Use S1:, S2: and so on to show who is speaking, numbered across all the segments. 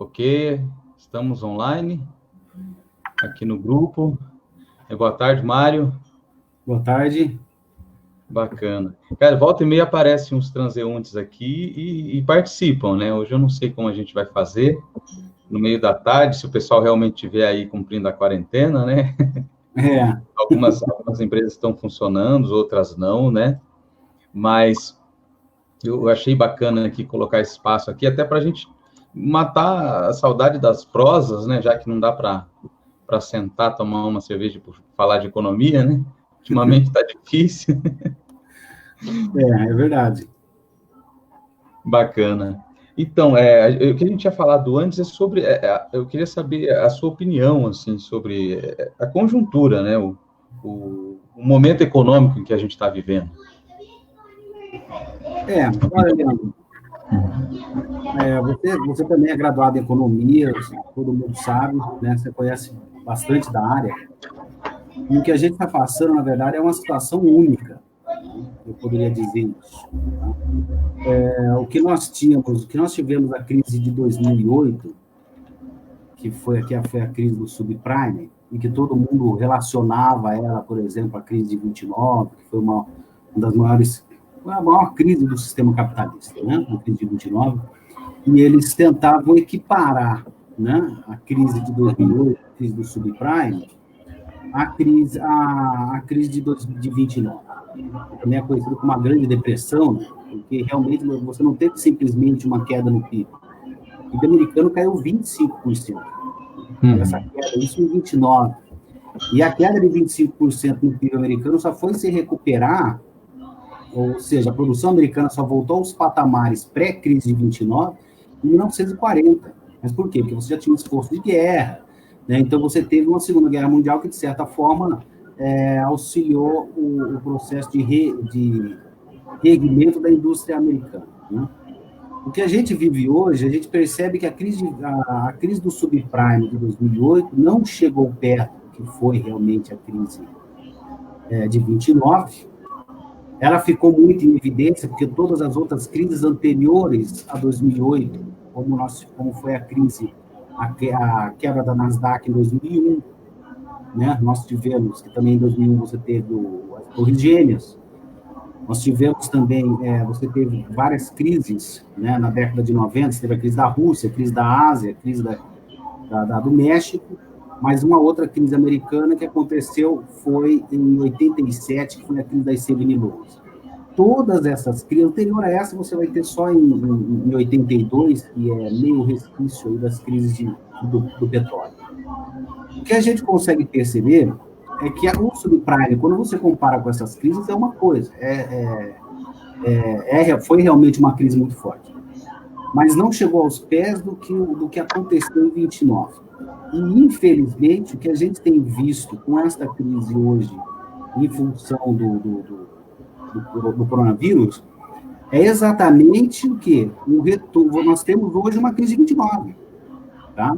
S1: Ok, estamos online, aqui no grupo. Boa tarde, Mário.
S2: Boa tarde.
S1: Bacana. Cara, volta e meia aparecem uns transeuntes aqui e participam, né? Hoje eu não sei como a gente vai fazer, no meio da tarde, se o pessoal realmente estiver aí cumprindo a quarentena, né? Algumas empresas estão funcionando, outras não, né? Mas eu achei bacana aqui colocar espaço aqui, até para a gente matar a saudade das prosas, né? Já que não dá para sentar, tomar uma cerveja e falar de economia, né? Ultimamente está difícil.
S2: É verdade.
S1: Bacana. Então, o que a gente tinha falado antes é sobre, eu queria saber a sua opinião, assim, sobre a conjuntura, né? O momento econômico em que a gente está vivendo.
S2: Olha, Leandro, você também é graduado em economia, todo mundo sabe, né? Você conhece bastante da área. E o que a gente está passando, na verdade, é uma situação única, né? Eu poderia dizer isso. Tá? O que nós tivemos a crise de 2008, que foi a crise do subprime, e que todo mundo relacionava ela, por exemplo, à crise de 29, que foi uma das maiores, a maior crise do sistema capitalista, né? A crise de 29. E eles tentavam equiparar, né, a crise de 2008, a crise do subprime, a crise de 29, que também é conhecida como uma grande depressão, né, porque realmente você não teve simplesmente uma queda no PIB. O PIB americano caiu 25%. Essa queda, isso em 29. E a queda de 25% no PIB americano só foi se recuperar, ou seja, a produção americana só voltou aos patamares pré-crise de 29 em 1940. Mas por quê? Porque você já tinha um esforço de guerra, né? Então você teve uma Segunda Guerra Mundial que, de certa forma, auxiliou o processo de reerguimento da indústria americana, né? O que a gente vive hoje, a gente percebe que a crise do subprime de 2008 não chegou perto do que foi realmente a crise de 29. Ela ficou muito em evidência porque todas as outras crises anteriores a 2008, como foi a crise, a quebra da Nasdaq em 2001, né? Nós tivemos, que também em 2001 você teve as Torres Gêmeas, nós tivemos também, você teve várias crises, né? Na década de 90, você teve a crise da Rússia, a crise da Ásia, a crise do México, mas uma outra crise americana que aconteceu foi em 87, que foi a crise das Seven Lows. Todas essas crises, anterior a essa, você vai ter só em 82, que é meio resquício aí das crises do petróleo. O que a gente consegue perceber é que o subprime, quando você compara com essas crises, é uma coisa, foi realmente uma crise muito forte, mas não chegou aos pés do que aconteceu em 29. E, infelizmente, o que a gente tem visto com esta crise hoje, em função do coronavírus, é exatamente o quê? Nós temos hoje uma crise de 29. Tá?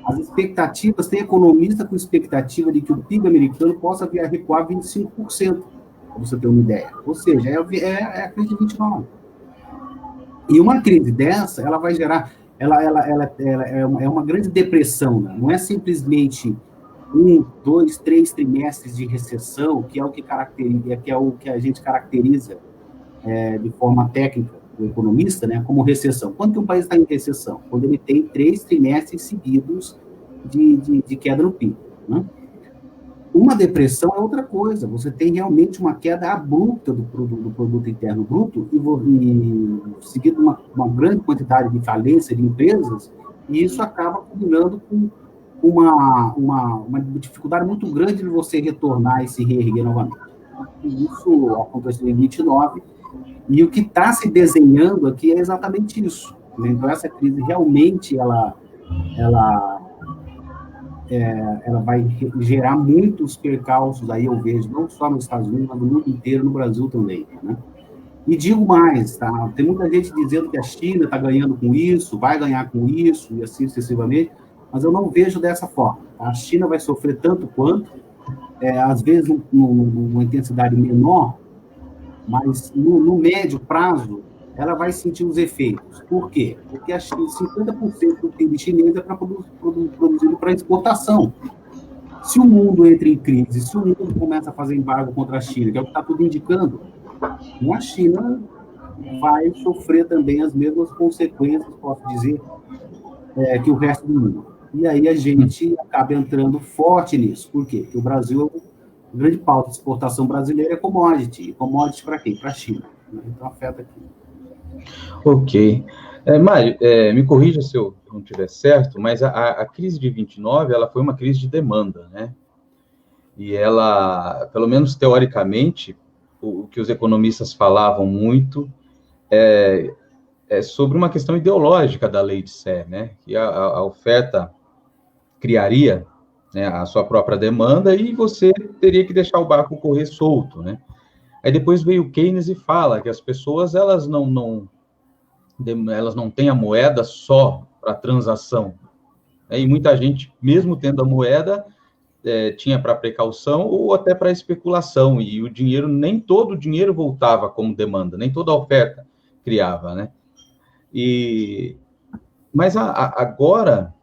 S2: As expectativas, tem economista com expectativa de que o PIB americano possa vir a recuar 25%, para você ter uma ideia. Ou seja, é a crise de 29. E uma crise dessa, ela vai gerar, ela é uma grande depressão, né? Não é simplesmente 1, 2, 3 trimestres de recessão, que é o que caracteriza, que é o que a gente caracteriza de forma técnica do economista, né, como recessão. Quando que um país está em recessão? Quando ele tem 3 trimestres seguidos de queda no PIB, né? Uma depressão é outra coisa. Você tem realmente uma queda abrupta do produto interno bruto e seguido uma grande quantidade de falência de empresas, e isso acaba combinando com uma dificuldade muito grande de você retornar e se reerguer novamente. E isso aconteceu em 29, e o que está se desenhando aqui é exatamente isso. Então, essa crise realmente ela vai gerar muitos percalços, aí eu vejo, não só nos Estados Unidos, mas no mundo inteiro, no Brasil também, né? E digo mais, tá? Tem muita gente dizendo que a China está ganhando com isso, vai ganhar com isso, e assim sucessivamente, mas eu não vejo dessa forma. A China vai sofrer tanto quanto, às vezes numa intensidade menor, mas no médio prazo, ela vai sentir os efeitos. Por quê? Porque 50% do PIB chinês é produzido para exportação. Se o mundo entra em crise, se o mundo começa a fazer embargo contra a China, que é o que está tudo indicando, a China vai sofrer também as mesmas consequências, posso dizer, que o resto do mundo. E aí a gente acaba entrando forte nisso. Por quê? Porque o Brasil, a grande pauta de exportação brasileira é commodity. E commodity para quem? Para a China. Então afeta aqui.
S1: Ok. Mário, me corrija se eu não estiver certo, mas a crise de 29, ela foi uma crise de demanda, né? E ela, pelo menos teoricamente, o que os economistas falavam muito é sobre uma questão ideológica da lei de Sé, né? Que a oferta criaria, né, a sua própria demanda e você teria que deixar o barco correr solto, né? Aí depois veio o Keynes e fala que as pessoas, elas não têm a moeda só para transação, né? E muita gente, mesmo tendo a moeda, tinha para precaução ou até para especulação, e o dinheiro, nem todo o dinheiro voltava como demanda, nem toda a oferta criava, né? Mas agora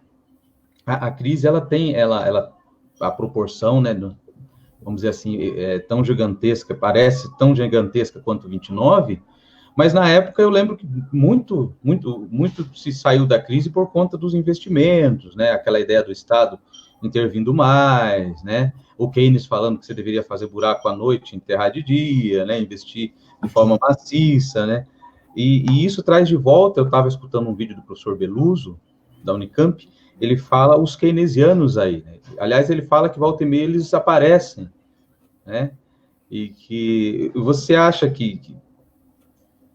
S1: a crise, ela tem a proporção, né, vamos dizer assim, tão gigantesca, parece tão gigantesca quanto 29, mas na época eu lembro que muito se saiu da crise por conta dos investimentos, né, aquela ideia do Estado intervindo mais, né, o Keynes falando que você deveria fazer buraco à noite, enterrar de dia, né, investir de forma maciça, né, e isso traz de volta, eu estava escutando um vídeo do professor Beluso, da Unicamp, ele fala os keynesianos aí, né? Aliás, ele fala que volta e meia eles aparecem, né? E que você acha que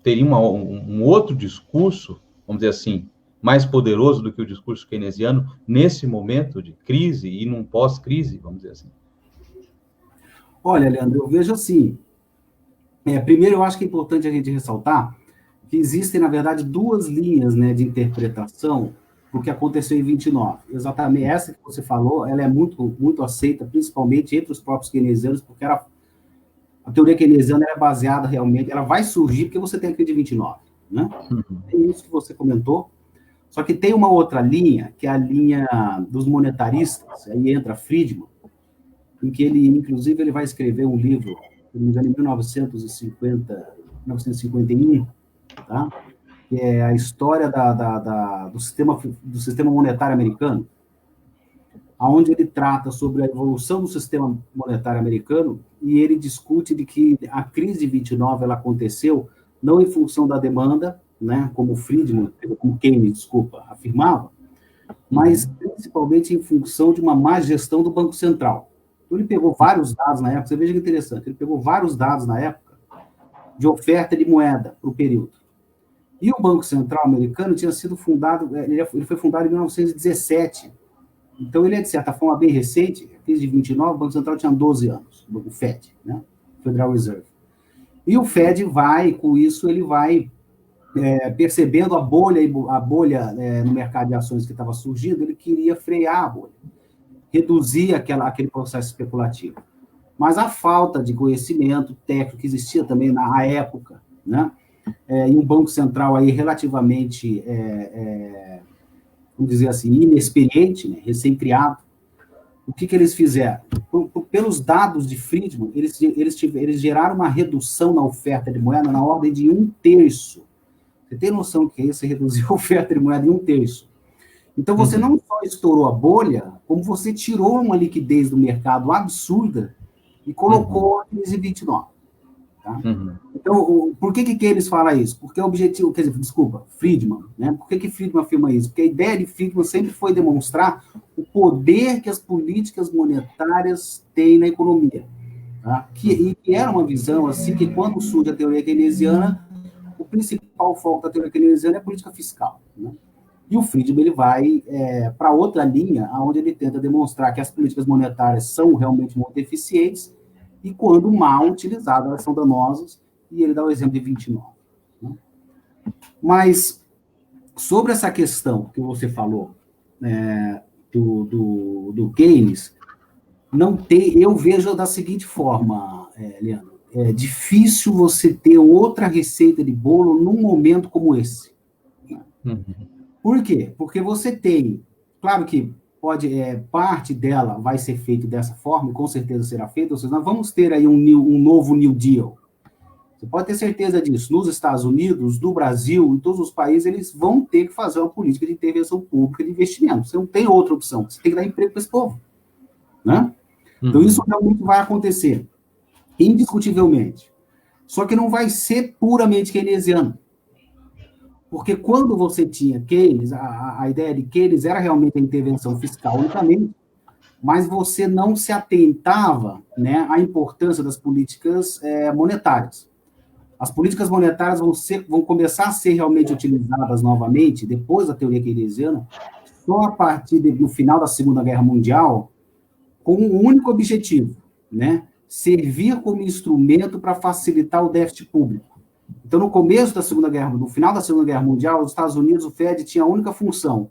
S1: teria um outro discurso, vamos dizer assim, mais poderoso do que o discurso keynesiano nesse momento de crise e num pós-crise, vamos dizer assim?
S2: Olha, Leandro, eu vejo assim, primeiro eu acho que é importante a gente ressaltar que existem, na verdade, duas linhas, né, de interpretação do que aconteceu em 29. Exatamente essa que você falou, ela é muito aceita, principalmente entre os próprios keynesianos, porque a teoria keynesiana é baseada realmente, ela vai surgir porque você tem a crise de 29, né? É isso que você comentou. Só que tem uma outra linha, que é a linha dos monetaristas, aí entra Friedman, em que ele, inclusive, ele vai escrever um livro, se não me engano, em 1951, tá? Que é a história do sistema monetário americano, onde ele trata sobre a evolução do sistema monetário americano, e ele discute de que a crise de 29 ela aconteceu não em função da demanda, né, como Keynes, desculpa, afirmava, mas principalmente em função de uma má gestão do Banco Central. Então, ele pegou vários dados na época, você veja que interessante, ele pegou vários dados na época de oferta de moeda para o período. E o Banco Central americano tinha sido fundado, ele foi fundado em 1917. Então, ele é, de certa forma, bem recente. A crise de 29, o Banco Central tinha 12 anos, o FED, né? Federal Reserve. E o FED vai, com isso, ele vai percebendo a bolha no mercado de ações que estava surgindo, ele queria frear a bolha, reduzir aquele processo especulativo. Mas a falta de conhecimento técnico que existia também na época, né? E um Banco Central aí relativamente, vamos dizer assim, inexperiente, né? Recém-criado, o que eles fizeram? Pelos dados de Friedman, eles geraram uma redução na oferta de moeda na ordem de 1/3. Você tem noção do que é isso? Você reduziu a oferta de moeda em 1/3. Então, você não só estourou a bolha, como você tirou uma liquidez do mercado absurda e colocou a crise 29. Tá? Então, por que Keynes fala isso? Porque o objetivo, Friedman, né? Por que Friedman afirma isso? Porque a ideia de Friedman sempre foi demonstrar o poder que as políticas monetárias têm na economia. Tá? E que era uma visão, assim, que quando surge a teoria keynesiana, o principal foco da teoria keynesiana é a política fiscal, né? E o Friedman ele vai para outra linha, onde ele tenta demonstrar que as políticas monetárias são realmente muito eficientes e, quando mal utilizadas, elas são danosas, e ele dá o exemplo de 29. Né? Mas, sobre essa questão que você falou, do Keynes, eu vejo da seguinte forma, Leandro. é difícil você ter outra receita de bolo num momento como esse. Por quê? Porque você tem, claro que parte dela vai ser feita dessa forma, e com certeza será feita, ou seja, nós vamos ter aí um novo New Deal. Você pode ter certeza disso. Nos Estados Unidos, no Brasil, em todos os países, eles vão ter que fazer uma política de intervenção pública de investimento. Você não tem outra opção. Você tem que dar emprego para esse povo. Né? Então, isso realmente vai acontecer, indiscutivelmente. Só que não vai ser puramente keynesiano. Porque quando você tinha Keynes, a ideia de Keynes era realmente a intervenção fiscal unicamente, mas você não se atentava, né, à importância das políticas monetárias. As políticas monetárias vão começar a ser realmente utilizadas novamente, depois da teoria keynesiana, só a partir do final da Segunda Guerra Mundial, com um único objetivo, né, servir como instrumento para facilitar o déficit público. Então, no final da Segunda Guerra Mundial, os Estados Unidos, o Fed tinha a única função,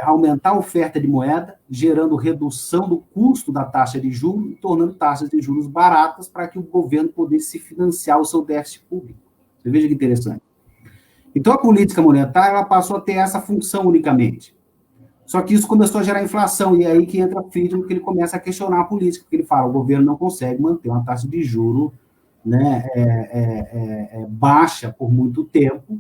S2: aumentar a oferta de moeda, gerando redução do custo da taxa de juros e tornando taxas de juros baratas para que o governo pudesse financiar o seu déficit público. Você veja que interessante. Então, a política monetária ela passou a ter essa função unicamente. Só que isso começou a gerar inflação, e é aí que entra Friedman, que ele começa a questionar a política, porque ele fala, o governo não consegue manter uma taxa de juros, né, baixa por muito tempo,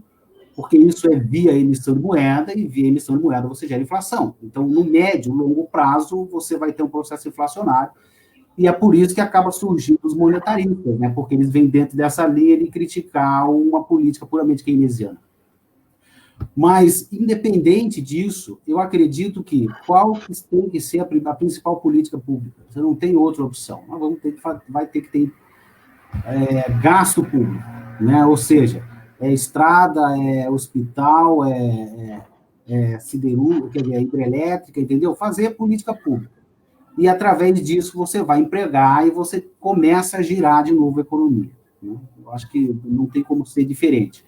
S2: porque isso é via emissão de moeda, e via emissão de moeda você gera inflação. Então, no médio, longo prazo, você vai ter um processo inflacionário, e é por isso que acaba surgindo os monetaristas, né, porque eles vêm dentro dessa linha de criticar uma política puramente keynesiana. Mas, independente disso, eu acredito que qual tem que ser a principal política pública? Você não tem outra opção. Nós vai ter que ter gasto público, né? Ou seja, estrada, hospital, siderúrgica, quer dizer, hidrelétrica, entendeu? Fazer política pública. E, através disso, você vai empregar e você começa a girar de novo a economia. Né? Eu acho que não tem como ser diferente.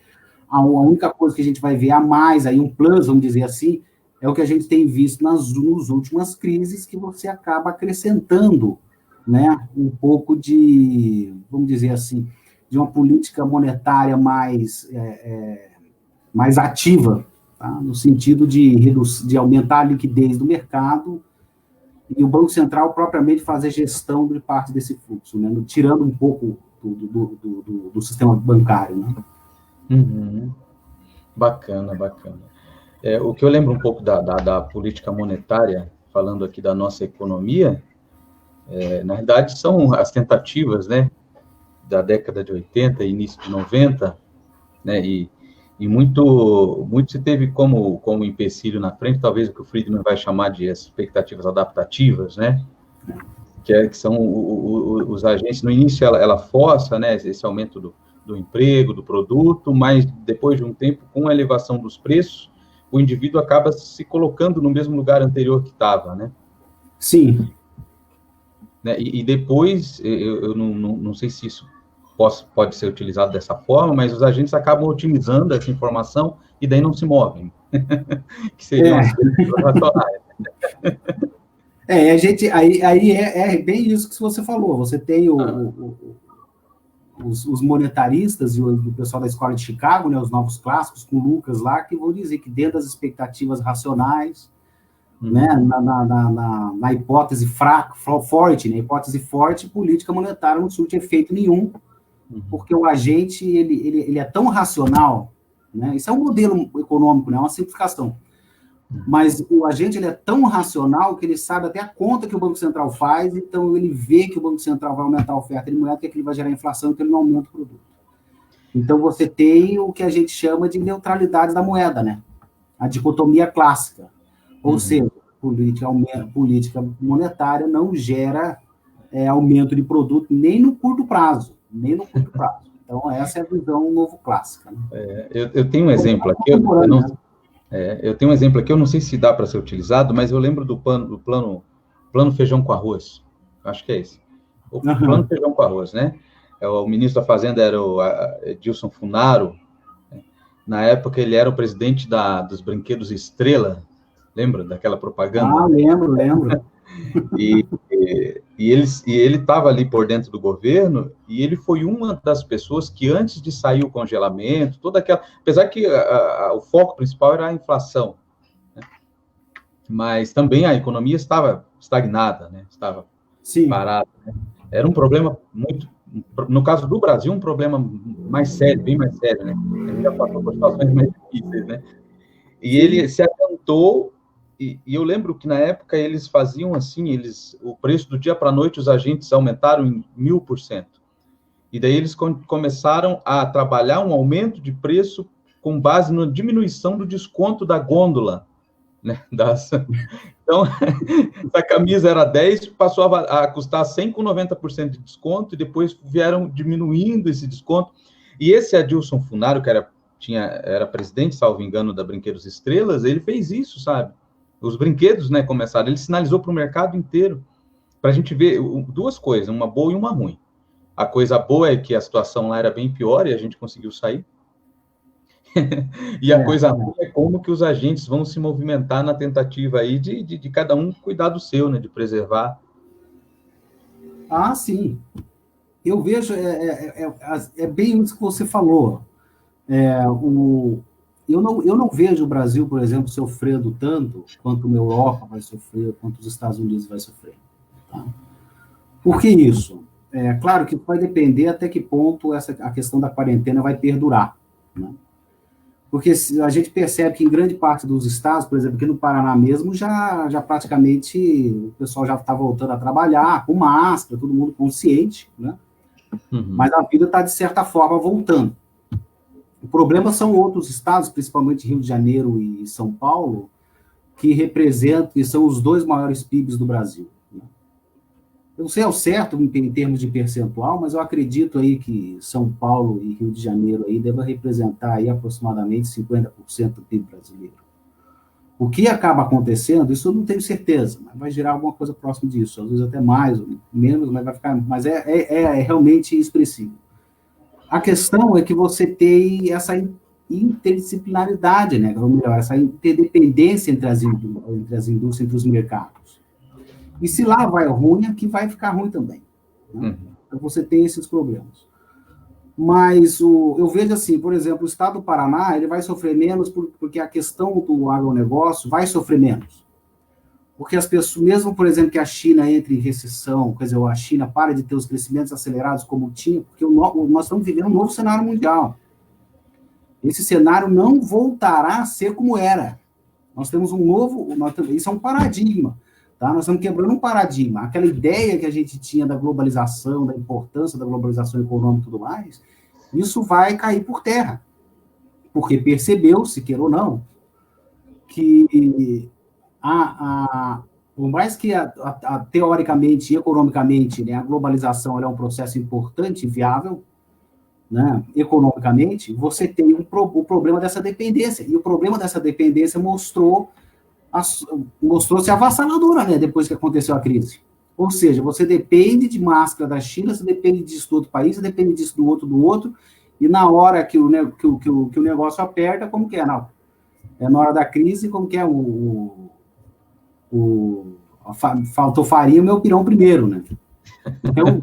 S2: A única coisa que a gente vai ver a mais, aí um plus, vamos dizer assim, é o que a gente tem visto nas últimas crises, que você acaba acrescentando, né, um pouco de, vamos dizer assim, de uma política monetária mais ativa, tá? No sentido de aumentar a liquidez do mercado e o Banco Central propriamente fazer gestão de parte desse fluxo, né, tirando um pouco do sistema bancário, né?
S1: Uhum. Bacana. O que eu lembro um pouco da política monetária, falando aqui da nossa economia, na verdade são as tentativas, né, da década de 80 e início de 90, né, e muito se teve como empecilho na frente, talvez o que o Friedman vai chamar de expectativas adaptativas, né, que são os agentes. No início ela força, né, esse aumento do emprego, do produto, mas depois de um tempo, com a elevação dos preços, o indivíduo acaba se colocando no mesmo lugar anterior que estava, né?
S2: Sim.
S1: Né? E depois, eu não sei se isso pode ser utilizado dessa forma, mas os agentes acabam otimizando essa informação e daí não se movem. Que seriam as coisas racionais.
S2: Aí é bem isso que você falou. Você tem os monetaristas e o pessoal da Escola de Chicago, né, os novos clássicos, com o Lucas lá, que vão dizer que dentro das expectativas racionais, né, na hipótese forte, né, hipótese forte, política monetária não surte efeito nenhum, porque o agente ele é tão racional, né, isso é um modelo econômico, né, uma simplificação, mas o agente ele é tão racional que ele sabe até a conta que o Banco Central faz, então ele vê que o Banco Central vai aumentar a oferta de moeda, que ele vai gerar inflação, então ele não aumenta o produto. Então você tem o que a gente chama de neutralidade da moeda, né? A dicotomia clássica. Ou seja, política monetária não gera aumento de produto nem no curto prazo. Então essa é a visão novo clássica. Né?
S1: Eu tenho um exemplo aqui, eu tenho um exemplo aqui, eu não sei se dá para ser utilizado, mas eu lembro do plano feijão com arroz. Acho que é esse. O plano feijão com arroz, né? O ministro da Fazenda era o Edilson Funaro. Na época, ele era o presidente dos brinquedos Estrela. Lembra daquela propaganda?
S2: Lembro.
S1: E ele estava ali por dentro do governo, e ele foi uma das pessoas que, antes de sair o congelamento, toda aquela... Apesar que o foco principal era a inflação, né? Mas também a economia estava estagnada, né? Estava parada, né? Era um problema muito... No caso do Brasil, um problema mais sério, bem mais sério, né? A gente já passou por situações mais difíceis, né? E ele se adiantou, e eu lembro que na época eles faziam assim, o preço do dia para a noite, os agentes aumentaram em 1000%. E daí eles começaram a trabalhar um aumento de preço com base na diminuição do desconto da gôndola, né? Então, essa camisa era 10, passou a custar 100 com 90% de desconto, e depois vieram diminuindo esse desconto. E esse Adilson Funaro, que era presidente, salvo engano, da Brinquedos Estrelas, ele fez isso, sabe? Os brinquedos, né, começaram, ele sinalizou para o mercado inteiro, para a gente ver duas coisas, uma boa e uma ruim. A coisa boa é que a situação lá era bem pior e a gente conseguiu sair. E a coisa ruim é como que os agentes vão se movimentar na tentativa aí de cada um cuidar do seu, né, de preservar.
S2: Ah, sim. Eu vejo, é bem isso que você falou. Eu não vejo o Brasil, por exemplo, sofrendo tanto quanto a Europa vai sofrer, quanto os Estados Unidos vai sofrer. Tá? Por que isso? É claro que vai depender até que ponto a questão da quarentena vai perdurar. Né? Porque a gente percebe que em grande parte dos estados, por exemplo, aqui no Paraná mesmo, já praticamente o pessoal já está voltando a trabalhar com máscara, todo mundo consciente, né? Uhum. Mas a vida está, de certa forma, voltando. O problema são outros estados, principalmente Rio de Janeiro e São Paulo, que representam e são os dois maiores PIBs do Brasil. Né? Eu não sei ao certo em termos de percentual, mas eu acredito aí que São Paulo e Rio de Janeiro aí devem representar aí aproximadamente 50% do PIB brasileiro. O que acaba acontecendo, isso eu não tenho certeza, mas vai gerar alguma coisa próximo disso, às vezes até mais ou menos, mas vai ficar, mas é realmente expressivo. A questão é que você tem essa interdisciplinaridade, né? Ou melhor, essa interdependência entre as indústrias, entre os mercados. E se lá vai ruim, aqui vai ficar ruim também. Né? Então você tem esses problemas. Mas eu vejo assim, por exemplo, o estado do Paraná, ele vai sofrer menos porque a questão do agronegócio vai sofrer menos. Porque as pessoas, mesmo, por exemplo, que a China entre em recessão, quer dizer, a China para de ter os crescimentos acelerados como tinha, porque nós estamos vivendo um novo cenário mundial. Esse cenário não voltará a ser como era. Nós temos isso é um paradigma. Tá? Nós estamos quebrando um paradigma. Aquela ideia que a gente tinha da globalização, da importância da globalização econômica e tudo mais, isso vai cair por terra. Porque percebeu-se, queira ou não, que por mais que teoricamente e economicamente, né, a globalização é um processo importante e viável, né, economicamente, você tem o problema dessa dependência. E o problema dessa dependência mostrou-se avassaladora, né, depois que aconteceu a crise. Ou seja, você depende de máscara da China, você depende disso do outro país, você depende disso do outro, e na hora que o negócio aperta, como que é? Não. É na hora da crise, como que é faltou farinha, o meu pirão primeiro, né? Então,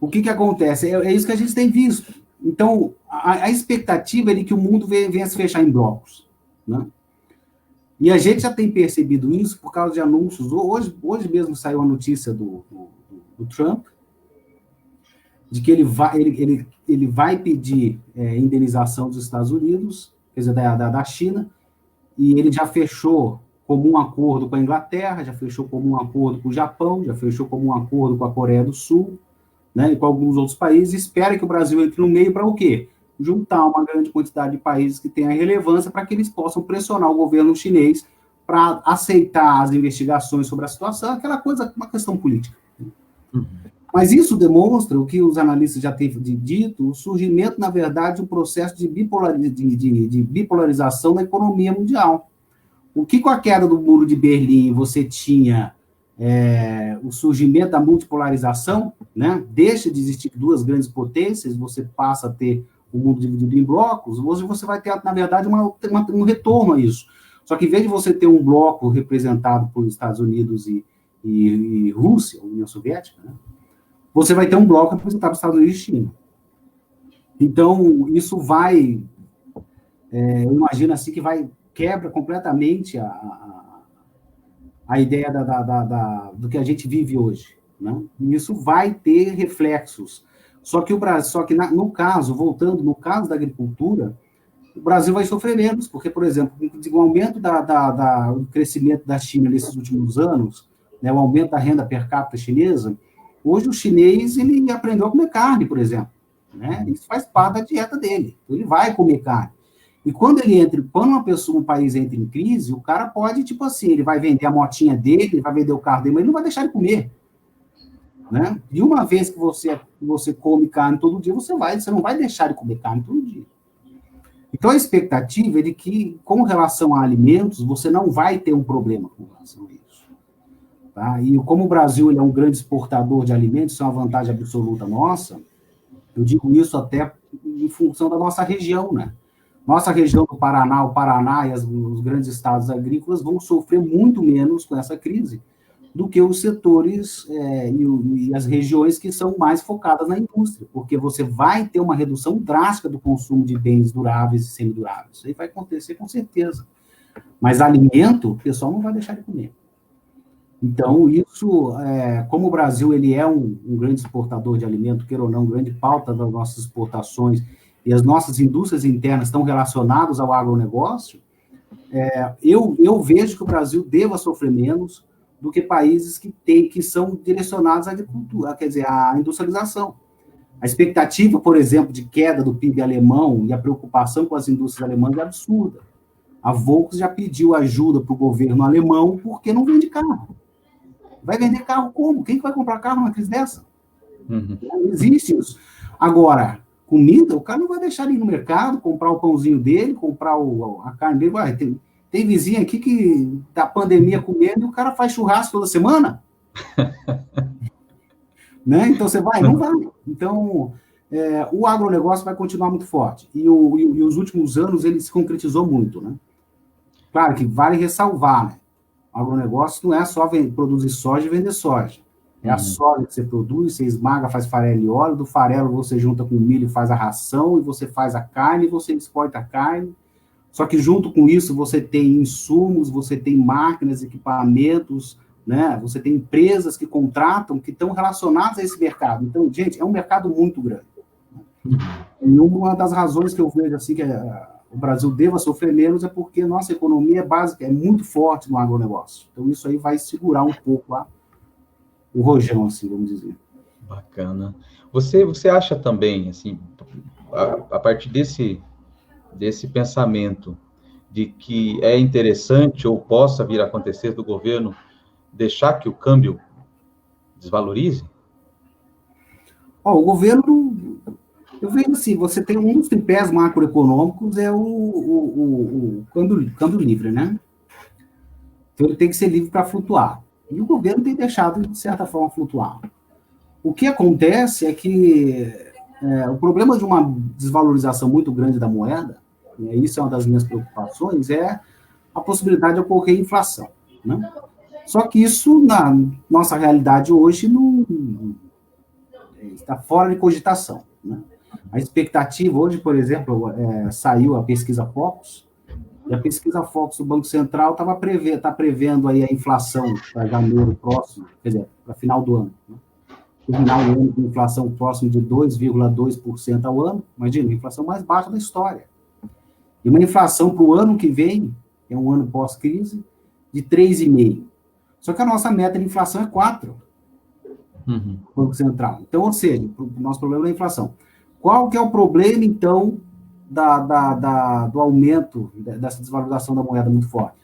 S2: o que acontece? É isso que a gente tem visto. Então, a expectativa é de que o mundo venha a se fechar em blocos, né? E a gente já tem percebido isso por causa de anúncios. Hoje mesmo saiu a notícia do Trump, de que ele vai pedir indenização dos Estados Unidos, quer dizer, da China, e ele já fechou como um acordo com a Inglaterra, já fechou como um acordo com o Japão, já fechou como um acordo com a Coreia do Sul, né, e com alguns outros países. Espera que o Brasil entre no meio para o quê? Juntar uma grande quantidade de países que tenham relevância para que eles possam pressionar o governo chinês para aceitar as investigações sobre a situação, aquela coisa, uma questão política. Mas isso demonstra o que os analistas já têm dito, o surgimento, na verdade, de um processo de bipolarização da economia mundial. O que com a queda do Muro de Berlim você tinha o surgimento da multipolarização, né? Deixa de existir duas grandes potências, você passa a ter o mundo dividido em blocos, hoje você vai ter, na verdade, um retorno a isso. Só que, em vez de você ter um bloco representado por Estados Unidos e e Rússia, União Soviética, né? Você vai ter um bloco representado pelos Estados Unidos e China. Então, isso vai, eu imagino assim, que quebra completamente a ideia do que a gente vive hoje, né? E isso vai ter reflexos. Só que no caso, voltando, no caso da agricultura, o Brasil vai sofrer menos, porque, por exemplo, o aumento do crescimento da China nesses últimos anos, né, o aumento da renda per capita chinesa, hoje o chinês ele aprendeu a comer carne, por exemplo, né? Isso faz parte da dieta dele. Então, ele vai comer carne. E quando um país entra em crise, o cara pode, tipo assim, ele vai vender a motinha dele, ele vai vender o carro dele, mas ele não vai deixar de comer, né? E uma vez que você come carne todo dia, você não vai deixar de comer carne todo dia. Então, a expectativa é de que, com relação a alimentos, você não vai ter um problema com relação a isso. Tá? E como o Brasil ele é um grande exportador de alimentos, isso é uma vantagem absoluta nossa, eu digo isso até em função da nossa região, né? Nossa região do Paraná, o Paraná e os grandes estados agrícolas vão sofrer muito menos com essa crise do que os setores e as regiões que são mais focadas na indústria, porque você vai ter uma redução drástica do consumo de bens duráveis e semiduráveis. Isso aí vai acontecer com certeza. Mas alimento, o pessoal não vai deixar de comer. Então, isso, como o Brasil ele é um grande exportador de alimento, queira ou não, grande pauta das nossas exportações, e as nossas indústrias internas estão relacionadas ao agronegócio, eu vejo que o Brasil deva sofrer menos do que países que são direcionados à agricultura, quer dizer, à industrialização. A expectativa, por exemplo, de queda do PIB alemão e a preocupação com as indústrias alemãs é absurda. A Volkswagen já pediu ajuda para o governo alemão porque não vende carro. Vai vender carro como? Quem que vai comprar carro numa crise dessa? Uhum. Não existe isso. Agora, comida, o cara não vai deixar ele ir no mercado, comprar o pãozinho dele, comprar a carne dele. Tem vizinho aqui que da pandemia comendo e o cara faz churrasco toda semana. Né? Então, você vai? Não vai. Então, o agronegócio vai continuar muito forte. E os últimos anos, ele se concretizou muito, né? Claro que vale ressalvar, né? O agronegócio não é só produzir soja e vender soja. É a soja que você produz, você esmaga, faz farelo e óleo, do farelo você junta com milho e faz a ração, e você faz a carne, e você exporta a carne. Só que junto com isso você tem insumos, você tem máquinas, equipamentos, né? Você tem empresas que contratam, que estão relacionadas a esse mercado. Então, gente, é um mercado muito grande. E uma das razões que eu vejo assim que o Brasil deva sofrer menos é porque nossa economia básica é muito forte no agronegócio. Então, isso aí vai segurar um pouco o rojão, assim, vamos dizer.
S1: Bacana. Você acha também, assim, a partir desse pensamento de que é interessante ou possa vir a acontecer do governo deixar que o câmbio desvalorize?
S2: O governo, eu vejo assim, você tem um dos tripés macroeconômicos é o câmbio livre, né? Então ele tem que ser livre para flutuar. E o governo tem deixado, de certa forma, flutuar. O que acontece é que o problema de uma desvalorização muito grande da moeda, isso é uma das minhas preocupações, é a possibilidade de ocorrer inflação, né? Só que isso, na nossa realidade hoje, não está fora de cogitação, né? A expectativa hoje, por exemplo, saiu a pesquisa Focus, e a pesquisa Focus do Banco Central está prevendo aí a inflação para janeiro próximo, quer dizer, para final do ano, né? Final do ano com inflação próxima de 2,2% ao ano, imagina, a inflação mais baixa da história. E uma inflação para o ano que vem, é um ano pós-crise, de 3,5%. Só que a nossa meta de inflação é 4%. Banco Central. Então, ou seja, o nosso problema é a inflação. Qual que é o problema, então, do aumento, dessa desvalorização da moeda muito forte?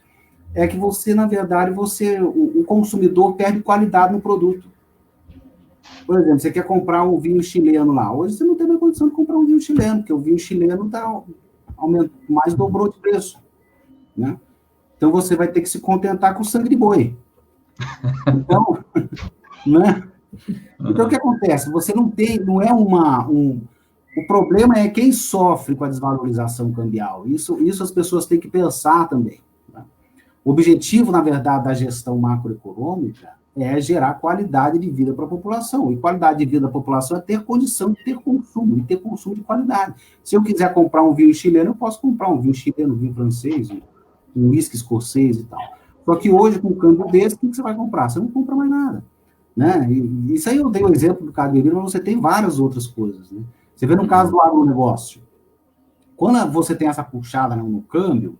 S2: É que você, na verdade, o consumidor perde qualidade no produto. Por exemplo, você quer comprar um vinho chileno lá. Hoje você não tem mais condição de comprar um vinho chileno, porque o vinho chileno mais dobrou de preço, né? Então você vai ter que se contentar com sangue de boi. Então, né? Então o que acontece? Você não é o problema é quem sofre com a desvalorização cambial. Isso as pessoas têm que pensar também, né? O objetivo, na verdade, da gestão macroeconômica é gerar qualidade de vida para a população. E qualidade de vida da população é ter condição de ter consumo, e ter consumo de qualidade. Se eu quiser comprar um vinho chileno, eu posso comprar um vinho chileno, um vinho francês, um whisky escocês e tal. Só que hoje, com um câmbio desse, o que você vai comprar? Você não compra mais nada. Né? E isso aí eu dei o exemplo do cadeirino, mas você tem várias outras coisas. Né? Você vê no caso do agronegócio. Quando você tem essa puxada no câmbio,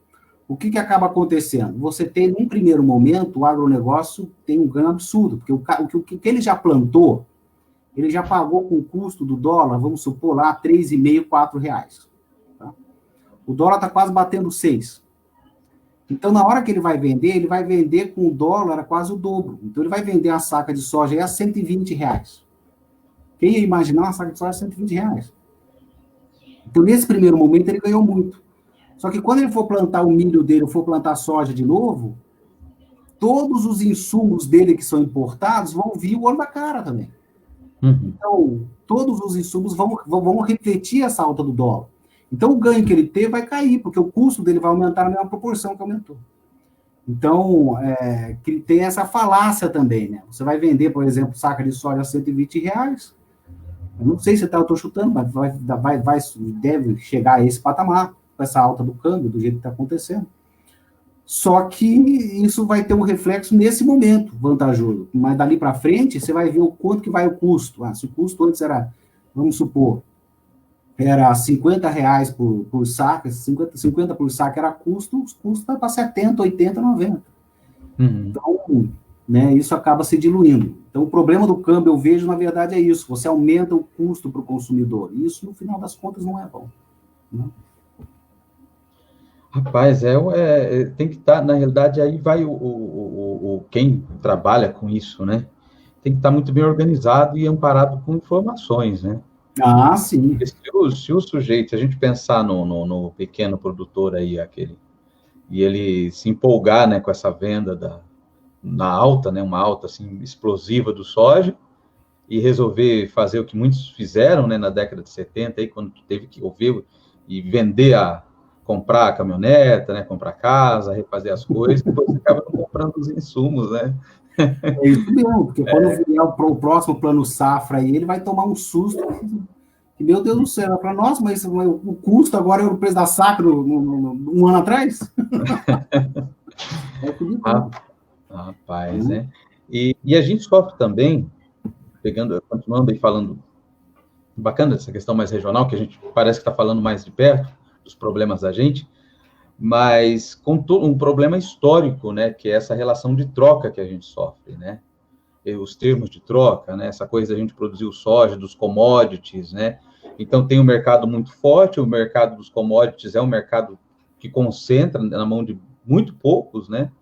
S2: o que acaba acontecendo? Você tem, num primeiro momento, o agronegócio tem um ganho absurdo, porque o que ele já plantou, ele já pagou com o custo do dólar, vamos supor lá, R$3,5, R$4. Tá? O dólar está quase batendo 6. Então, na hora que ele vai vender com o dólar quase o dobro. Então, ele vai vender a saca de soja aí a R$120. Quem ia imaginar uma saca de soja a R$120? Então, nesse primeiro momento, ele ganhou muito. Só que quando ele for plantar o milho dele, ou for plantar soja de novo, todos os insumos dele que são importados vão vir o olho da cara também. Então, todos os insumos vão refletir essa alta do dólar. Então, o ganho que ele ter vai cair, porque o custo dele vai aumentar na mesma proporção que aumentou. Então, tem essa falácia também, né? Você vai vender, por exemplo, saca de soja a R$120. Eu não sei se eu estou chutando, mas deve chegar a esse patamar, com essa alta do câmbio, do jeito que está acontecendo. Só que isso vai ter um reflexo nesse momento vantajoso. Mas dali para frente, você vai ver o quanto que vai o custo. Se o custo antes era, vamos supor, era R$50 por saca, 50 por saca era custo, os custos vai para 70, 80, 90. Então, né, isso acaba se diluindo. Então, o problema do câmbio, eu vejo, na verdade, é isso. Você aumenta o custo para o consumidor. Isso, no final das contas, não é bom. Né?
S1: Rapaz, tem que estar, na realidade, aí vai quem trabalha com isso, né? Tem que estar muito bem organizado e amparado com informações, né?
S2: Ah, sim.
S1: Se o sujeito, se a gente pensar no pequeno produtor aí, e ele se empolgar, né, com essa venda na alta, né, uma alta assim, explosiva do soja, e resolver fazer o que muitos fizeram, né, na década de 70, aí, quando teve que ouvir e vender comprar a caminhoneta, né, comprar casa, refazer as coisas, depois você acaba comprando os insumos, né?
S2: É isso mesmo, porque quando vier o próximo plano safra aí, ele vai tomar um susto. Que, meu Deus do céu, para nós, mas o custo agora é o preço da safra um ano atrás?
S1: Rapaz, né? E a gente sofre também, continuando aí falando, bacana essa questão mais regional, que a gente parece que está falando mais de perto, dos problemas da gente, mas com um problema histórico, né, que é essa relação de troca que a gente sofre, né, e os termos de troca, né, essa coisa da gente produzir o soja, dos commodities, né, então tem um mercado muito forte, o mercado dos commodities é um mercado que concentra na mão de muito poucos, né,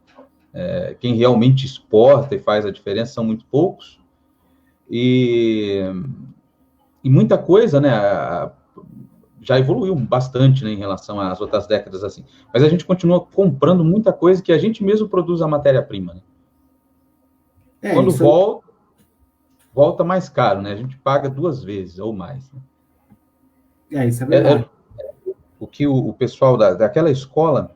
S1: quem realmente exporta e faz a diferença são muito poucos, e muita coisa, né, já evoluiu bastante, né, em relação às outras décadas, assim. Mas a gente continua comprando muita coisa que a gente mesmo produz a matéria-prima, né? Quando volta mais caro, né? A gente paga 2 vezes ou mais.
S2: Né? Isso é verdade.
S1: O que o pessoal daquela escola,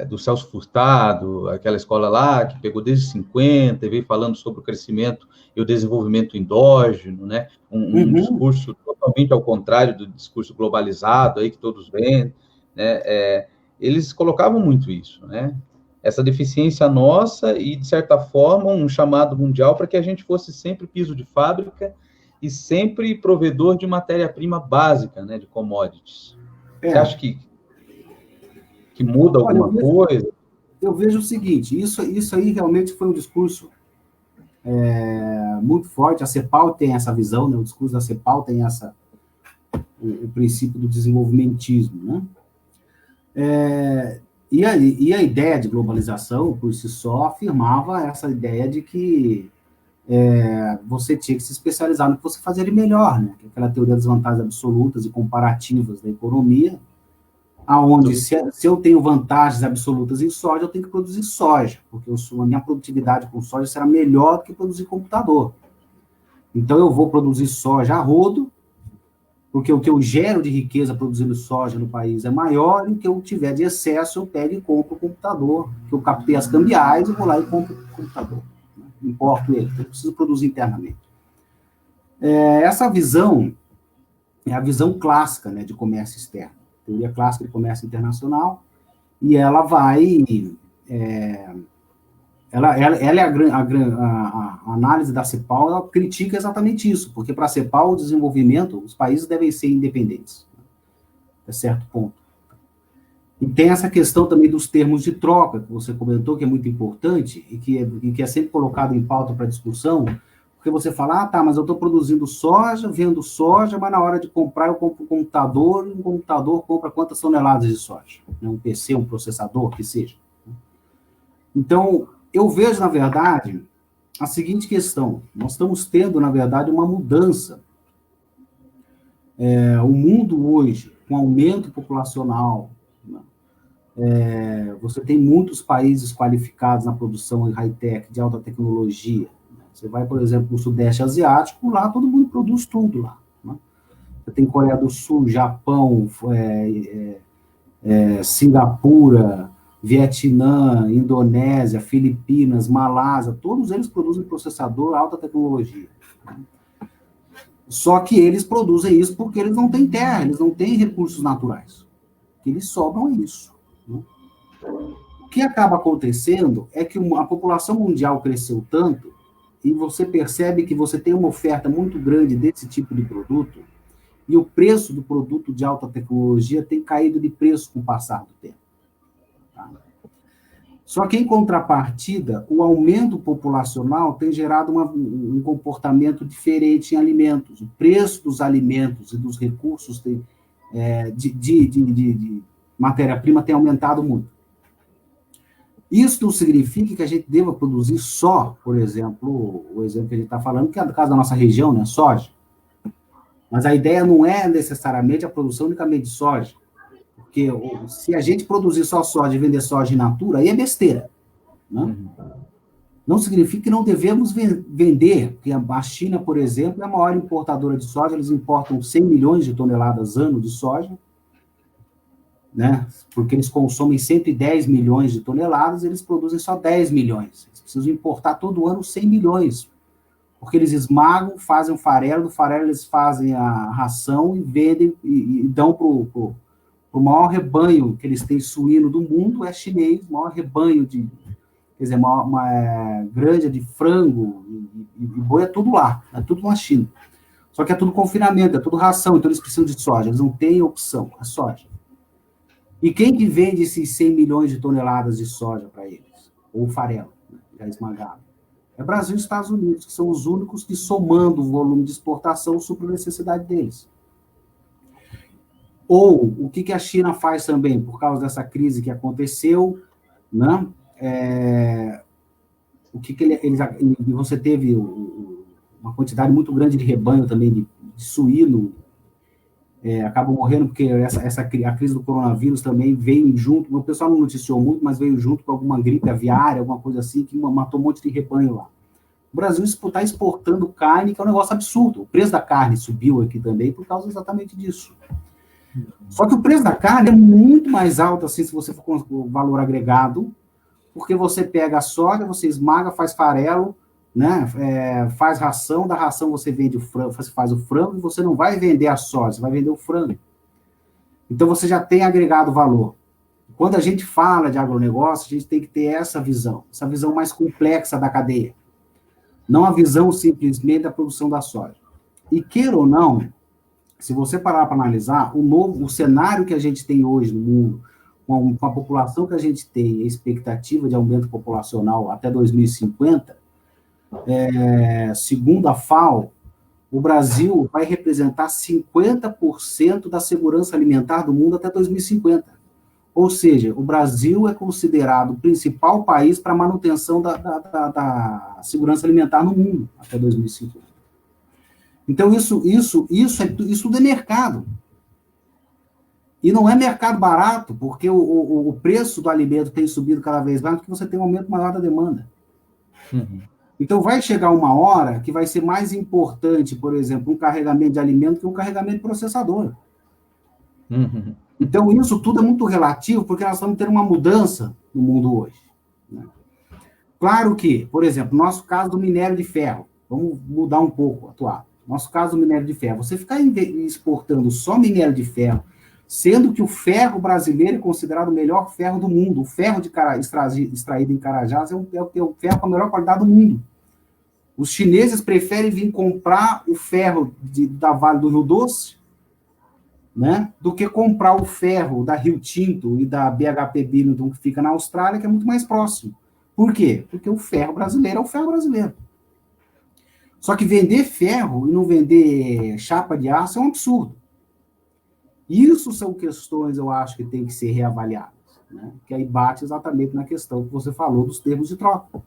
S1: do Celso Furtado, aquela escola lá que pegou desde 50 e veio falando sobre o crescimento e o desenvolvimento endógeno, né? Um discurso totalmente ao contrário do discurso globalizado aí que todos veem, né? Eles colocavam muito isso, né? Essa deficiência nossa e, de certa forma, um chamado mundial para que a gente fosse sempre piso de fábrica e sempre provedor de matéria-prima básica, né? De commodities. Você acha que muda alguma coisa?
S2: Eu vejo o seguinte, isso aí realmente foi um discurso muito forte, a CEPAL tem essa visão, né? O discurso da CEPAL tem o princípio do desenvolvimentismo, né? E a ideia de globalização, por si só, afirmava essa ideia de que você tinha que se especializar no que você fazia de melhor, né? Aquela teoria das vantagens absolutas e comparativas da economia, aonde se eu tenho vantagens absolutas em soja, eu tenho que produzir soja, porque a minha produtividade com soja será melhor do que produzir computador. Então, eu vou produzir soja a rodo, porque o que eu gero de riqueza produzindo soja no país é maior, e o que eu tiver de excesso eu pego e compro o computador, que eu captei as cambiais e vou lá e compro o computador, né? Importo ele, eu preciso produzir internamente. Essa visão é a visão clássica, né, de comércio externo, teoria clássica de comércio internacional, e ela vai... Ela é a análise da CEPAL, ela critica exatamente isso, porque para a CEPAL, o desenvolvimento, os países devem ser independentes, até certo ponto. E tem essa questão também dos termos de troca, que você comentou, que é muito importante, e que é sempre colocado em pauta para discussão, porque você fala, tá, mas eu estou produzindo soja, vendo soja, mas na hora de comprar eu compro um computador, e um computador compra quantas toneladas de soja? Um PC, um processador, que seja. Então, eu vejo, na verdade, a seguinte questão. Nós estamos tendo, na verdade, uma mudança. O mundo hoje, com aumento populacional, você tem muitos países qualificados na produção high-tech, de alta tecnologia. Você vai, por exemplo, no Sudeste Asiático, lá todo mundo produz tudo lá. Né? Você tem Coreia do Sul, Japão, Singapura, Vietnã, Indonésia, Filipinas, Malásia, todos eles produzem processador alta tecnologia. Só que eles produzem isso porque eles não têm terra, eles não têm recursos naturais. O que eles sobram é isso. Né? O que acaba acontecendo é que a população mundial cresceu tanto, e você percebe que você tem uma oferta muito grande desse tipo de produto, e o preço do produto de alta tecnologia tem caído de preço com o passar do tempo. Só que, em contrapartida, o aumento populacional tem gerado um comportamento diferente em alimentos. O preço dos alimentos e dos recursos de matéria-prima tem aumentado muito. Isso não significa que a gente deva produzir só, por exemplo, o exemplo que a gente está falando, que é do caso da nossa região, né, soja. Mas a ideia não é necessariamente a produção unicamente de soja. Porque se a gente produzir só soja e vender soja in natura, aí é besteira. Né? Não significa que não devemos vender, porque a China, por exemplo, é a maior importadora de soja, eles importam 100 milhões de toneladas ano de soja, né? Porque eles consomem 110 milhões de toneladas, eles produzem só 10 milhões. Eles precisam importar todo ano 100 milhões, porque eles esmagam, fazem o farelo, do farelo eles fazem a ração e vendem e dão para o maior rebanho que eles têm suíno do mundo, é chinês, o maior rebanho quer dizer, uma granja de frango e boi, é tudo lá, é tudo na China. Só que é tudo confinamento, é tudo ração, então eles precisam de soja, eles não têm opção, a soja. E quem que vende esses 100 milhões de toneladas de soja para eles? Ou farelo, né, já esmagado? É Brasil e Estados Unidos, que são os únicos que, somando o volume de exportação, suprem a necessidade deles. Ou, o que a China faz também, por causa dessa crise que aconteceu, né? Você teve uma quantidade muito grande de rebanho também de suíno, acabam morrendo, porque a crise do coronavírus também veio junto, o pessoal não noticiou muito, mas veio junto com alguma gripe aviária, alguma coisa assim, que matou um monte de rebanho lá. O Brasil está exportando carne, que é um negócio absurdo. O preço da carne subiu aqui também por causa exatamente disso. Só que o preço da carne é muito mais alto, assim, se você for com o valor agregado, porque você pega a soja, você esmaga, faz farelo, né? Faz ração, da ração você vende o frango, você faz o frango, e você não vai vender a soja, você vai vender o frango. Então você já tem agregado valor. Quando a gente fala de agronegócio, a gente tem que ter essa visão mais complexa da cadeia. Não a visão simplesmente da produção da soja. E queira ou não, se você parar para analisar, o cenário que a gente tem hoje no mundo, com a população que a gente tem, a expectativa de aumento populacional até 2050, segundo a FAO, o Brasil vai representar 50% da segurança alimentar do mundo até 2050. Ou seja, o Brasil é considerado o principal país para a manutenção da segurança alimentar no mundo até 2050. Então, isso tudo é mercado. E não é mercado barato, porque o preço do alimento tem subido cada vez mais, porque você tem um aumento maior da demanda.
S1: Uhum.
S2: Então, vai chegar uma hora que vai ser mais importante, por exemplo, um carregamento de alimento que um carregamento de processador.
S1: Uhum.
S2: Então, isso tudo é muito relativo, porque nós estamos tendo uma mudança no mundo hoje. Né? Claro que, por exemplo, nosso caso do minério de ferro, vamos mudar um pouco, atuar. Nosso caso do minério de ferro, você ficar exportando só minério de ferro, sendo que o ferro brasileiro é considerado o melhor ferro do mundo, o ferro extraído em Carajás é o ferro com a melhor qualidade do mundo. Os chineses preferem vir comprar o ferro da Vale do Rio Doce, né, do que comprar o ferro da Rio Tinto e da BHP Billiton, que fica na Austrália, que é muito mais próximo. Por quê? Porque o ferro brasileiro é o ferro brasileiro. Só que vender ferro e não vender chapa de aço é um absurdo. Isso são questões, eu acho, que tem que ser reavaliadas, né? Que aí bate exatamente na questão que você falou dos termos de troca.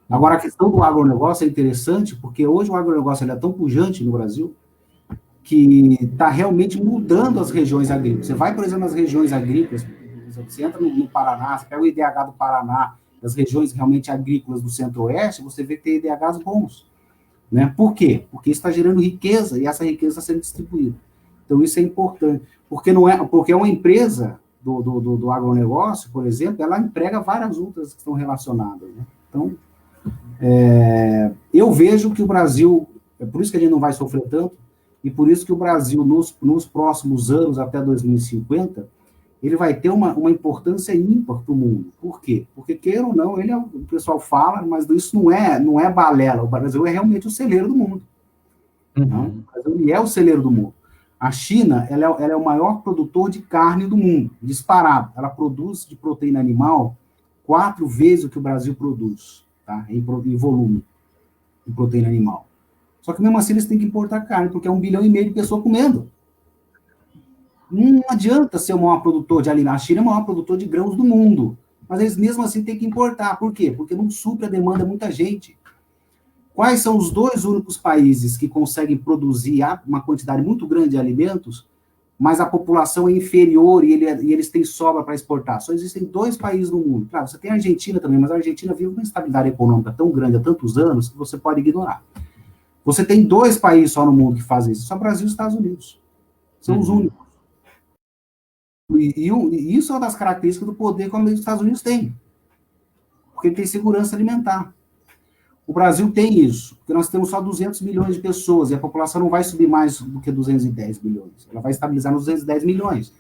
S2: Agora, a questão do agronegócio é interessante, porque hoje o agronegócio é tão pujante no Brasil que está realmente mudando as regiões agrícolas. Você vai, por exemplo, nas regiões agrícolas, você entra no Paraná, você pega o IDH do Paraná, as regiões realmente agrícolas do Centro-Oeste, você vê que tem IDHs bons. Né? Por quê? Porque isso está gerando riqueza e essa riqueza está sendo distribuída. Então, isso é importante. Porque uma empresa do agronegócio, por exemplo, ela emprega várias outras que estão relacionadas. Né? Então, eu vejo que o Brasil, é por isso que a gente não vai sofrer tanto, e por isso que o Brasil, nos próximos anos, até 2050, ele vai ter uma importância ímpar para o mundo. Por quê? Porque, queira ou não, o pessoal fala, mas isso não é balela. O Brasil é realmente o celeiro do mundo. Uhum. O Brasil é o celeiro do mundo. A China, ela é o maior produtor de carne do mundo, disparado. Ela produz de proteína animal 4 vezes o que o Brasil produz, tá? Em volume de proteína animal. Só que mesmo assim eles têm que importar carne, porque é 1,5 bilhão de pessoas comendo. Não adianta ser o maior produtor de alimentos. A China é o maior produtor de grãos do mundo. Mas eles mesmo assim têm que importar. Por quê? Porque não supre a demanda de muita gente. Quais são os 2 únicos países que conseguem produzir uma quantidade muito grande de alimentos, mas a população é inferior e eles têm sobra para exportar? Só existem 2 países no mundo. Claro, você tem a Argentina também, mas a Argentina vive uma instabilidade econômica tão grande há tantos anos que você pode ignorar. Você tem 2 países só no mundo que fazem isso, só Brasil e Estados Unidos. São os únicos. E isso é uma das características do poder que os Estados Unidos têm. Porque ele tem segurança alimentar. O Brasil tem isso, porque nós temos só 200 milhões de pessoas, e a população não vai subir mais do que 210 milhões. Ela vai estabilizar nos 210 milhões.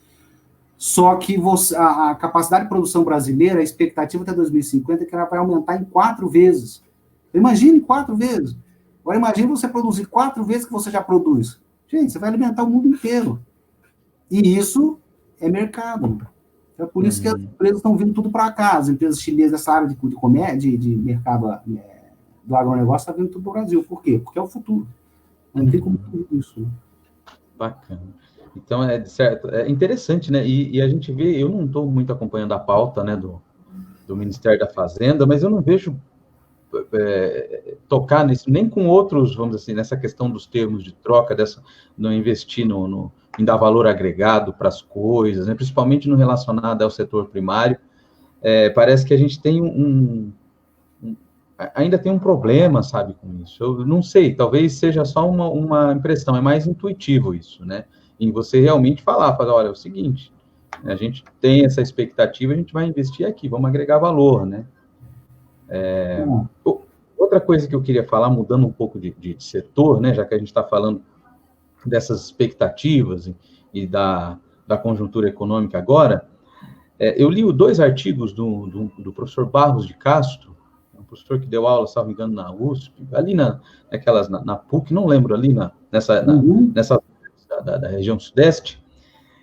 S2: Só que a capacidade de produção brasileira, a expectativa até 2050 é que ela vai aumentar em 4 vezes. Imagine 4 vezes. Agora, imagine você produzir 4 vezes que você já produz. Gente, você vai alimentar o mundo inteiro. E isso é mercado. É por isso que as empresas estão vindo tudo para cá. As empresas chinesas dessa área de mercado do agronegócio estão vindo tudo para o Brasil. Por quê? Porque é o futuro. Não tem como tudo isso. Né?
S1: Bacana. Então, é interessante, né? E a gente vê, eu não estou muito acompanhando a pauta, né, do Ministério da Fazenda, mas eu não vejo tocar nisso, nem com outros, vamos dizer assim, nessa questão dos termos de troca, não investir em dar valor agregado para as coisas, né, principalmente no relacionado ao setor primário. Parece que a gente tem ainda tem um problema, sabe, com isso. Eu não sei, talvez seja só uma impressão, é mais intuitivo isso, né, em você realmente falar, olha, é o seguinte, a gente tem essa expectativa, a gente vai investir aqui, vamos agregar valor, né. Outra coisa que eu queria falar, mudando um pouco de setor, né, já que a gente está falando dessas expectativas e da conjuntura econômica agora, eu li 2 artigos do professor Barros de Castro, um professor que deu aula, se não me engano, na USP, ali na PUC, não lembro, ali nessa da região sudeste,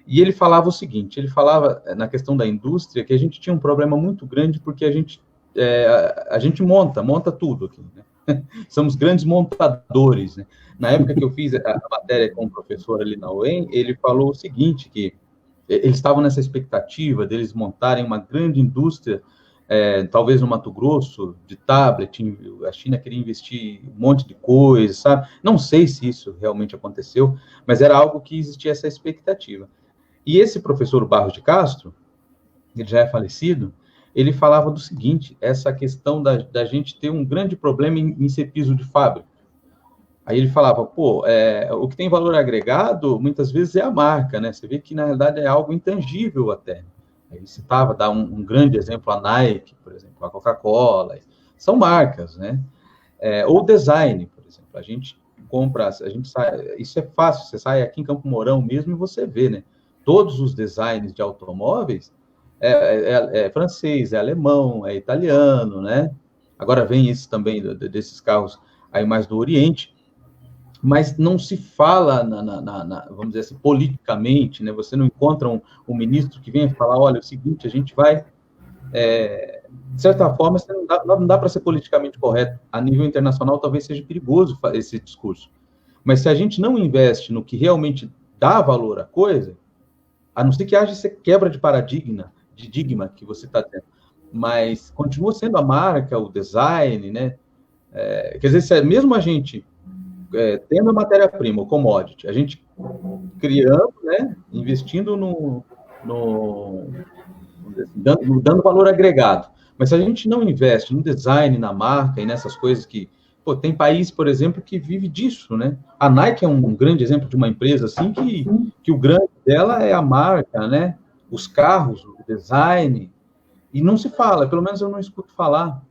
S1: e ele falava o seguinte, ele falava na questão da indústria que a gente tinha um problema muito grande porque a gente monta tudo aqui, né? Somos grandes montadores, né? Na época que eu fiz a matéria com o professor ali na UEM, ele falou o seguinte, que eles estavam nessa expectativa deles montarem uma grande indústria, talvez no Mato Grosso, de tablet, a China queria investir um monte de coisa, sabe? Não sei se isso realmente aconteceu, mas era algo que existia essa expectativa. E esse professor Barros de Castro, ele já é falecido, ele falava do seguinte, essa questão da gente ter um grande problema em ser piso de fábrica. Aí ele falava, pô, o que tem valor agregado, muitas vezes, é a marca, né? Você vê que, na realidade, é algo intangível até. Ele citava, dá um grande exemplo, a Nike, por exemplo, a Coca-Cola, são marcas, né? Ou design, por exemplo, a gente compra, isso é fácil, você sai aqui em Campo Mourão mesmo e você vê, né? Todos os designs de automóveis é francês, é alemão, é italiano, né? Agora vem esse também, desses carros aí mais do Oriente, mas não se fala, vamos dizer assim, politicamente, né? Você não encontra um ministro que venha falar, olha, é o seguinte, a gente vai... de certa forma, não dá para ser politicamente correto. A nível internacional, talvez seja perigoso esse discurso. Mas se a gente não investe no que realmente dá valor à coisa, a não ser que haja essa quebra de paradigma, que você está tendo, mas continua sendo a marca, o design, né? Quer dizer, mesmo a gente tendo a matéria-prima, o commodity, a gente criando, né? Investindo dando valor agregado. Mas se a gente não investe no design, na marca e nessas coisas que... Pô, tem país, por exemplo, que vive disso, né? A Nike é um grande exemplo de uma empresa assim que o grande dela é a marca, né? Os carros, o design, e não se fala, pelo menos eu não escuto falar.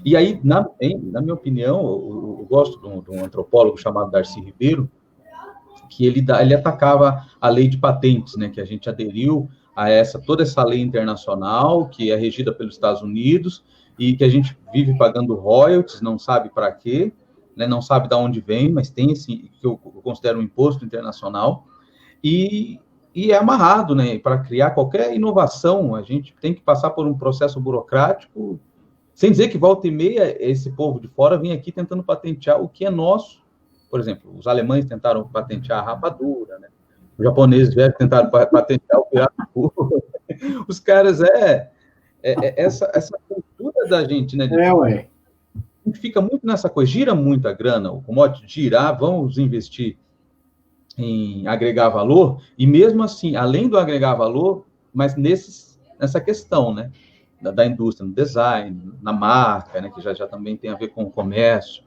S1: E aí, na minha opinião, eu gosto de um antropólogo chamado Darcy Ribeiro, que ele atacava a lei de patentes, né? Que a gente aderiu a toda essa lei internacional, que é regida pelos Estados Unidos, e que a gente vive pagando royalties, não sabe para quê, né, não sabe de onde vem, mas tem esse, que eu considero um imposto internacional, e é amarrado, né, para criar qualquer inovação, a gente tem que passar por um processo burocrático, sem dizer que volta e meia, esse povo de fora vem aqui tentando patentear o que é nosso. Por exemplo, os alemães tentaram patentear a rapadura, né? Os japoneses vieram tentar patentear o pirata. Os caras, essa cultura da gente, né?
S2: Ué.
S1: A gente fica muito nessa coisa, gira muito a grana, o commodity girar, vamos investir em agregar valor, e mesmo assim, além do agregar valor, mas nessa questão, né? Da indústria, no design, na marca, né? Que já também tem a ver com o comércio.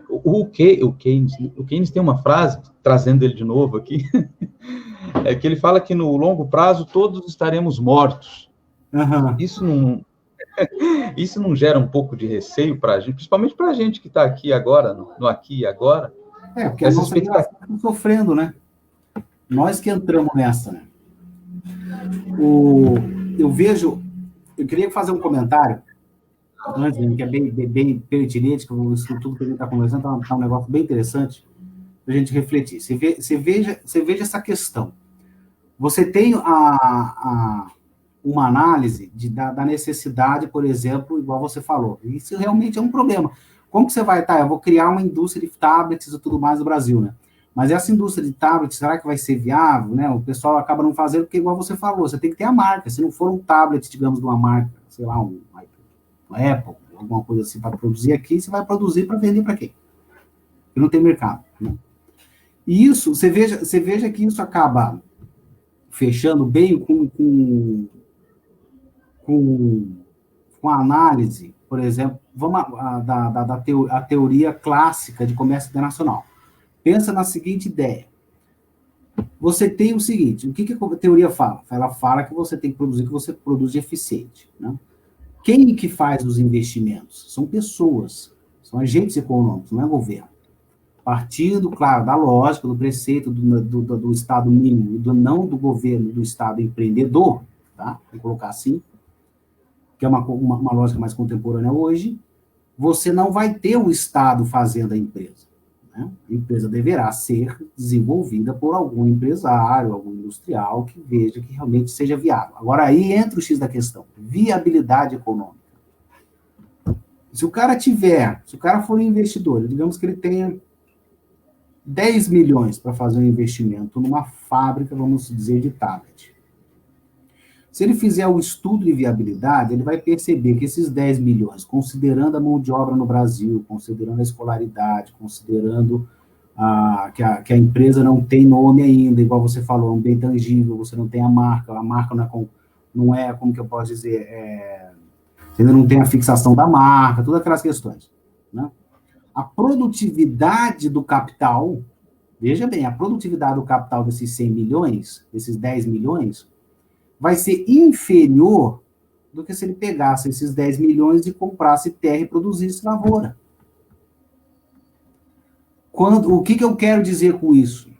S1: O Keynes tem uma frase, trazendo ele de novo aqui, que ele fala que no longo prazo todos estaremos mortos.
S2: Uhum.
S1: Isso não gera um pouco de receio para a gente, principalmente para a gente que está aqui agora, no aqui e agora?
S2: Porque a nossa geração está sofrendo, né? Nós que entramos nessa, né? Eu queria fazer um comentário, que é bem pertinente, que isso tudo que a gente está conversando está um negócio bem interessante para a gente refletir. Você veja essa questão. Você tem uma análise da necessidade, por exemplo, igual você falou. Isso realmente é um problema. Como que você vai eu vou criar uma indústria de tablets e tudo mais no Brasil, né? Mas essa indústria de tablets, será que vai ser viável, né? O pessoal acaba não fazendo, porque igual você falou, você tem que ter a marca. Se não for um tablet, digamos, de uma marca, sei lá, um Apple, alguma coisa assim, para produzir aqui, você vai produzir para vender para quem? Porque não tem mercado, né? E isso, você veja que isso acaba fechando bem com a análise, por exemplo, a teoria clássica de comércio internacional. Pensa na seguinte ideia. Você tem o seguinte, o que a teoria fala? Ela fala que você tem que produzir, que você produz eficiente, né? Quem que faz os investimentos? São pessoas, são agentes econômicos, não é governo. Partindo, claro, da lógica, do preceito do Estado mínimo, não do governo, do Estado empreendedor, tá? Vou colocar assim, que é uma lógica mais contemporânea hoje, você não vai ter o Estado fazendo a empresa, né? A empresa deverá ser desenvolvida por algum empresário, algum industrial que veja que realmente seja viável. Agora, aí entra o X da questão, viabilidade econômica. Se o cara for um investidor, digamos que ele tenha 10 milhões para fazer um investimento numa fábrica, vamos dizer, de tablet. Se ele fizer o estudo de viabilidade, ele vai perceber que esses 10 milhões, considerando a mão de obra no Brasil, considerando a escolaridade, considerando que a empresa não tem nome ainda, igual você falou, é um bem tangível, você não tem a marca não é, como que eu posso dizer, você ainda não tem a fixação da marca, todas aquelas questões, né? A produtividade do capital, veja bem, a produtividade do capital desses 100 milhões, desses 10 milhões, vai ser inferior do que se ele pegasse esses 10 milhões e comprasse terra e produzisse lavoura. O que eu quero dizer com isso?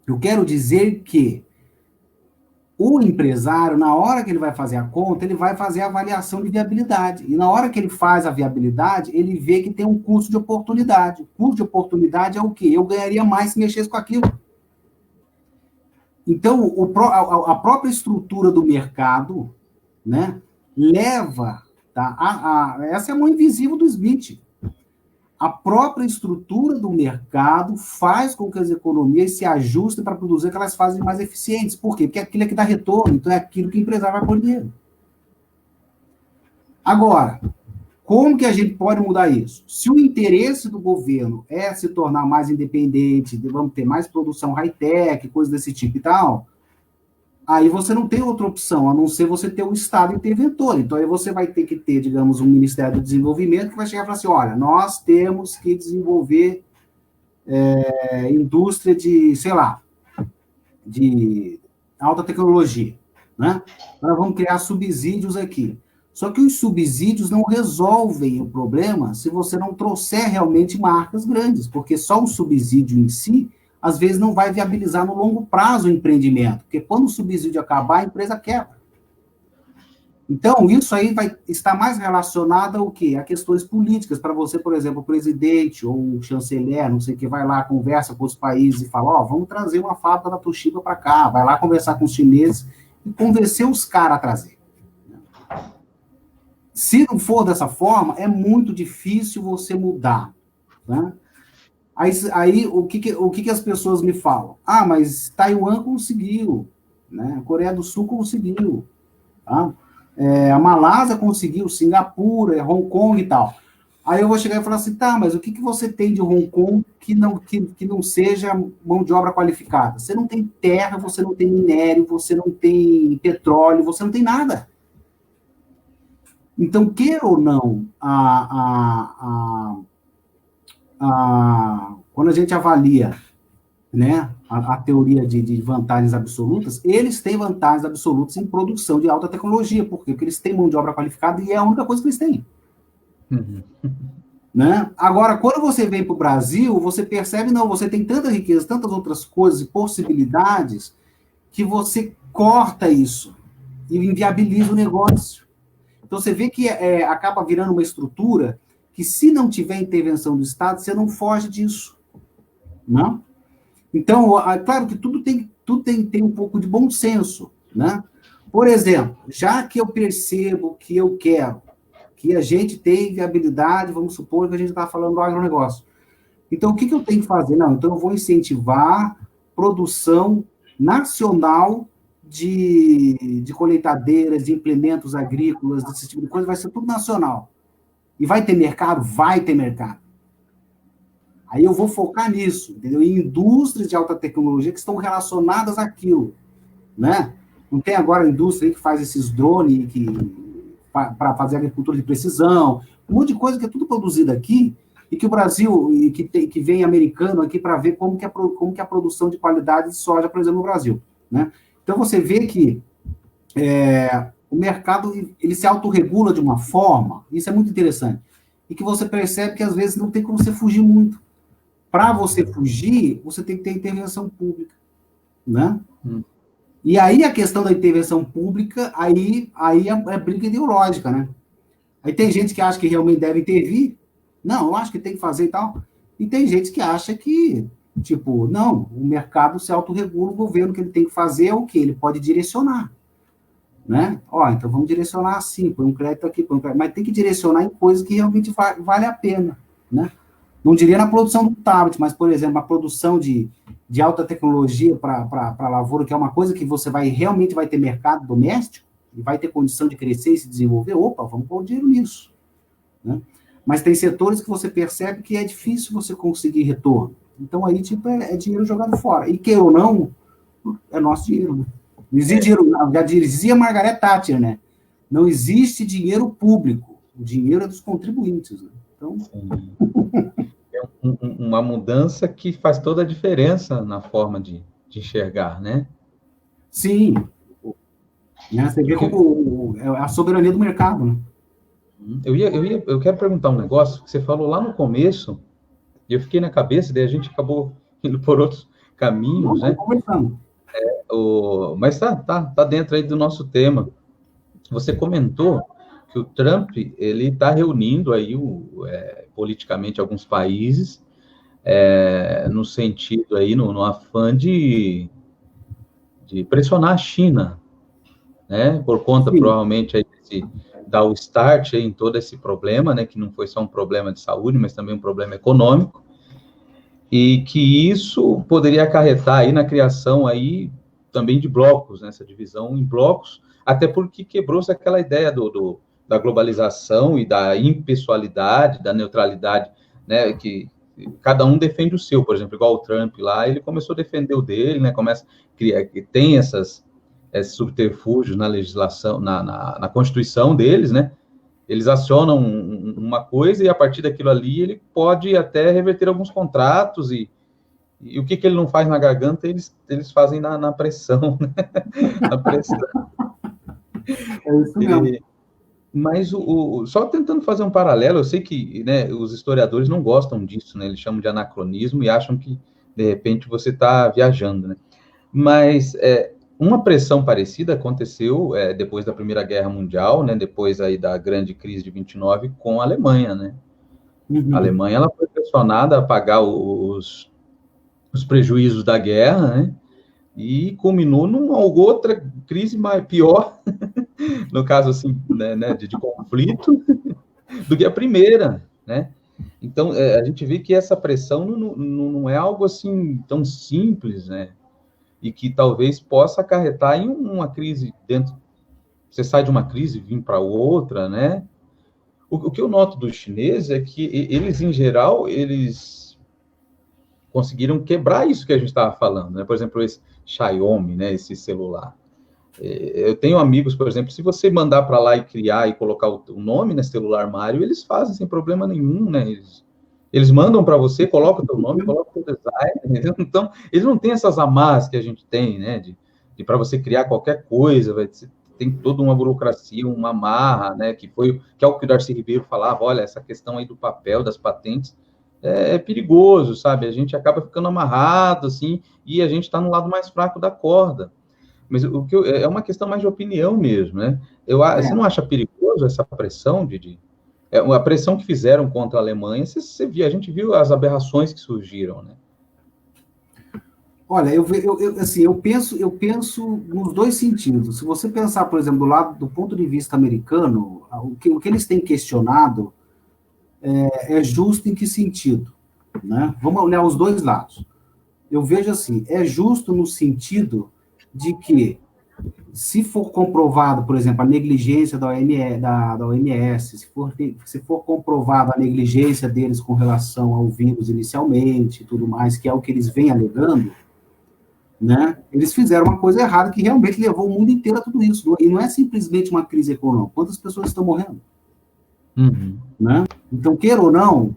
S2: Eu quero dizer que o empresário, na hora que ele vai fazer a conta, ele vai fazer a avaliação de viabilidade. E na hora que ele faz a viabilidade, ele vê que tem um custo de oportunidade. O custo de oportunidade é o quê? Eu ganharia mais se mexesse com aquilo. Então, a própria estrutura do mercado, né, leva, tá, essa é a mão invisível do Smith. A própria estrutura do mercado faz com que as economias se ajustem para produzir que elas fazem mais eficientes. Por quê? Porque aquilo é que dá retorno, então é aquilo que o empresário vai pôr dinheiro. Agora, como que a gente pode mudar isso? Se o interesse do governo é se tornar mais independente, vamos ter mais produção high-tech, coisa desse tipo e tal, aí você não tem outra opção, a não ser você ter um Estado interventor. Então, aí você vai ter que ter, digamos, um Ministério do Desenvolvimento que vai chegar e falar assim, olha, nós temos que desenvolver indústria de, sei lá, de alta tecnologia, né? Nós vamos criar subsídios aqui. Só que os subsídios não resolvem o problema se você não trouxer realmente marcas grandes, porque só o subsídio em si às vezes não vai viabilizar no longo prazo o empreendimento, porque quando o subsídio acabar, a empresa quebra. Então, isso aí vai estar mais relacionado ao quê? A questões políticas, para você, por exemplo, o presidente ou o chanceler, não sei o que, vai lá, conversa com os países e fala, vamos trazer uma fábrica da Toshiba para cá, vai lá conversar com os chineses e convencer os caras a trazer. Se não for dessa forma, é muito difícil você mudar, né? Aí o que as pessoas me falam? Mas Taiwan conseguiu, né? A Coreia do Sul conseguiu, tá? A Malásia conseguiu, Singapura, Hong Kong e tal. Aí eu vou chegar e falar assim, tá, mas o que você tem de Hong Kong que não seja mão de obra qualificada? Você não tem terra, você não tem minério, você não tem petróleo, você não tem nada. Então, queira ou não, quando a gente avalia, né, a teoria de vantagens absolutas, eles têm vantagens absolutas em produção de alta tecnologia. Por quê? Porque eles têm mão de obra qualificada e é a única coisa que eles têm. Uhum. Né? Agora, quando você vem para o Brasil, você percebe, não, você tem tanta riqueza, tantas outras coisas e possibilidades, que você corta isso e inviabiliza o negócio. Então, você vê que acaba virando uma estrutura que, se não tiver intervenção do Estado, você não foge disso. Não? Então, claro que tudo tem um pouco de bom senso. Né? Por exemplo, já que eu percebo que eu quero que a gente tenha viabilidade, vamos supor que a gente está falando do agronegócio. Então, o que eu tenho que fazer? Não, então eu vou incentivar produção nacional de colheitadeiras, de implementos agrícolas, desse tipo de coisa, vai ser tudo nacional. E vai ter mercado? Vai ter mercado. Aí eu vou focar nisso, entendeu? Em indústrias de alta tecnologia que estão relacionadas àquilo, né? Não tem agora a indústria aí que faz esses drones para fazer agricultura de precisão, um monte de coisa que é tudo produzido aqui, e que o Brasil, e que vem americano aqui para ver como que é a produção de qualidade de soja, por exemplo, no Brasil, né? Então, você vê que o mercado ele se autorregula de uma forma, isso é muito interessante, e que você percebe que, às vezes, não tem como você fugir muito. Para você fugir, você tem que ter intervenção pública, né? E aí, a questão da intervenção pública, aí é briga ideológica, né? Aí tem gente que acha que realmente deve intervir, não, eu acho que tem que fazer e tal, e tem gente que acha que, tipo, não, o mercado se autorregula, o governo que ele tem que fazer é o quê? Ele pode direcionar, né? Então vamos direcionar assim, põe um crédito aqui, põe um crédito, mas tem que direcionar em coisas que realmente vale a pena, né? Não diria na produção do tablet, mas, por exemplo, a produção de alta tecnologia para a lavoura, que é uma coisa que você realmente vai ter mercado doméstico, e vai ter condição de crescer e se desenvolver, vamos pôr dinheiro nisso, né? Mas tem setores que você percebe que é difícil você conseguir retorno. Então, aí, tipo, é dinheiro jogado fora. E, queira ou não, é nosso dinheiro, né? Não existe dinheiro, já dizia Margaret Thatcher, né? Não existe dinheiro público, o dinheiro é dos contribuintes. Né? Então...
S1: É uma mudança que faz toda a diferença na forma de enxergar, né?
S2: Sim. Né? Você vê como é a soberania do mercado, né?
S1: Eu quero perguntar um negócio que você falou lá no começo, e eu fiquei na cabeça, daí a gente acabou indo por outros caminhos, né?
S2: Conversando.
S1: Mas tá dentro aí do nosso tema. Você comentou que o Trump, ele está reunindo aí politicamente alguns países, no sentido aí, no afã de pressionar a China, né? Por conta, sim, provavelmente, aí, de dar o start aí em todo esse problema, né? Que não foi só um problema de saúde, mas também um problema econômico, e que isso poderia acarretar aí na criação aí também de blocos, né? Essa divisão em blocos, até porque quebrou-se aquela ideia da globalização e da impessoalidade, da neutralidade, né? Que cada um defende o seu, por exemplo, igual o Trump lá, ele começou a defender o dele, né? Começa a criar, tem esses subterfúgios na legislação, na Constituição deles, né? Eles acionam uma coisa e a partir daquilo ali ele pode até reverter alguns contratos e o que ele não faz na garganta, eles fazem na pressão, né? Na pressão.
S2: É isso mesmo.
S1: Mas só tentando fazer um paralelo, eu sei que, né, os historiadores não gostam disso, né? Eles chamam de anacronismo e acham que, de repente, você está viajando, né? Mas uma pressão parecida aconteceu depois da Primeira Guerra Mundial, né? Depois aí da grande crise de 29 com a Alemanha, né? Uhum. A Alemanha ela foi pressionada a pagar os prejuízos da guerra, né? E culminou numa outra crise pior, no caso assim, né, de conflito, do que a primeira, né? Então, a gente vê que essa pressão não é algo assim tão simples, né? E que talvez possa acarretar em uma crise dentro. Você sai de uma crise e vem para outra, né? O que eu noto dos chineses é que eles, em geral, eles conseguiram quebrar isso que a gente estava falando, né? Por exemplo, esse Xiaomi, né? Esse celular. Eu tenho amigos, por exemplo, se você mandar para lá e criar e colocar o nome nesse celular Mário, eles fazem sem problema nenhum, né? Eles mandam para você, coloca o teu nome, coloca o teu design, entendeu? Então, eles não têm essas amarras que a gente tem, né? De para você criar qualquer coisa, tem toda uma burocracia, uma amarra, né? Que é o que o Darcy Ribeiro falava, olha, essa questão aí do papel, das patentes, é perigoso, sabe? A gente acaba ficando amarrado, assim, e a gente está no lado mais fraco da corda. Mas é uma questão mais de opinião mesmo, né? Você não acha perigoso essa pressão a pressão que fizeram contra a Alemanha? A gente viu as aberrações que surgiram, né?
S2: Olha, eu penso nos dois sentidos. Se você pensar, por exemplo, do ponto de vista americano, o que eles têm questionado é justo em que sentido? Né? Vamos olhar os dois lados. Eu vejo assim, é justo no sentido de que, se for comprovado, por exemplo, a negligência da OMS, se for comprovada a negligência deles com relação ao vírus inicialmente e tudo mais, que é o que eles vêm alegando, né? Eles fizeram uma coisa errada que realmente levou o mundo inteiro a tudo isso. E não é simplesmente uma crise econômica. Quantas pessoas estão morrendo?
S1: Uhum.
S2: Né? Então, queira ou não,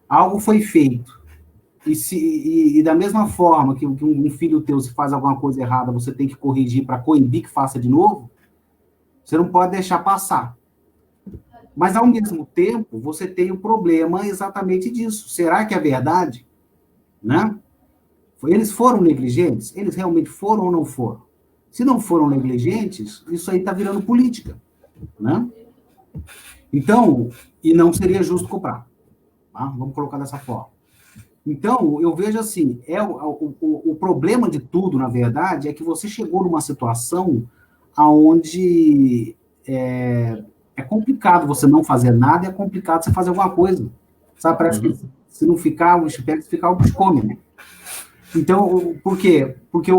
S2: algo foi feito. E da mesma forma que um filho teu, se faz alguma coisa errada, você tem que corrigir para coibir que faça de novo, você não pode deixar passar. Mas, ao mesmo tempo, você tem o problema exatamente disso. Será que é verdade? Né? Eles foram negligentes? Eles realmente foram ou não foram? Se não foram negligentes, isso aí está virando política. Né? Então, e não seria justo cobrar. Tá? Vamos colocar dessa forma. Então, eu vejo assim, o problema de tudo, na verdade, é que você chegou numa situação onde é complicado você não fazer nada, é complicado você fazer alguma coisa. Sabe, parece que se não ficar, o espelho ficar, o bicho come, né? Então, por quê? Porque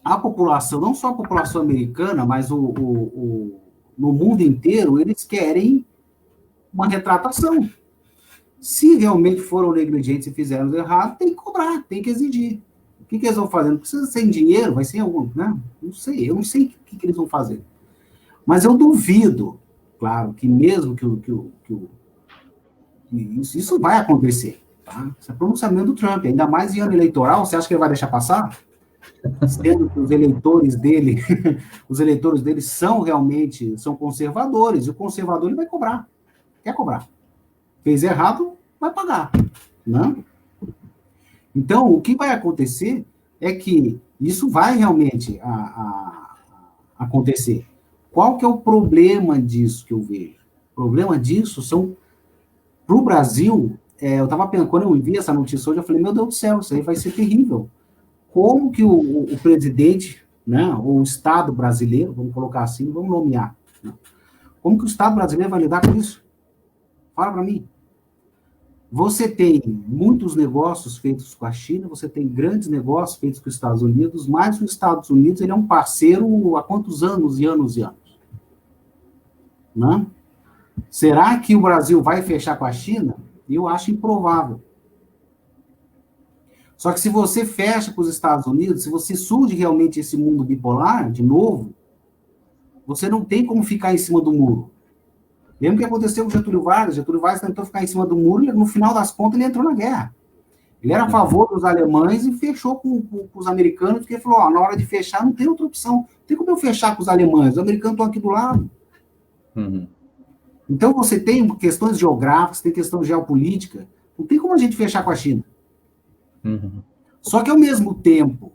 S2: a população, não só a população americana, mas no mundo inteiro, eles querem uma retratação. Se realmente foram negligentes e fizeram errado, tem que cobrar, tem que exigir. que eles vão fazer? Não precisa ser em dinheiro, vai ser em algum, né? Não sei, eu não sei o que eles vão fazer. Mas eu duvido, claro, que mesmo isso vai acontecer, tá? Isso é pronunciamento do Trump, ainda mais em ano eleitoral, você acha que ele vai deixar passar? Sendo que os eleitores dele, os eleitores dele são conservadores, e o conservador ele vai cobrar, quer cobrar. Fez errado, vai pagar, né? Então, o que vai acontecer é que isso vai realmente acontecer. Qual que é o problema disso que eu vejo? O problema disso são, para o Brasil, eu estava pensando, quando eu vi essa notícia hoje, eu falei, meu Deus do céu, isso aí vai ser terrível. Como que o presidente, né, ou o Estado brasileiro, vamos colocar assim, vamos nomear, né? Como que o Estado brasileiro vai lidar com isso? Fala para mim. Você tem muitos negócios feitos com a China, você tem grandes negócios feitos com os Estados Unidos, mas os Estados Unidos ele é um parceiro há quantos anos e anos e anos? Né? Será que o Brasil vai fechar com a China? Eu acho improvável. Só que se você fecha com os Estados Unidos, se você surge realmente esse mundo bipolar, de novo, você não tem como ficar em cima do muro. Lembra o que aconteceu com Getúlio Vargas? Getúlio Vargas tentou ficar em cima do muro e, no final das contas, ele entrou na guerra. Ele era a favor dos alemães e fechou com os americanos, porque ele falou, ó, na hora de fechar não tem outra opção. Não tem como eu fechar com os alemães, os americanos estão aqui do lado.
S1: Uhum.
S2: Então, você tem questões geográficas, tem questão geopolítica, não tem como a gente fechar com a China.
S1: Uhum.
S2: Só que, ao mesmo tempo,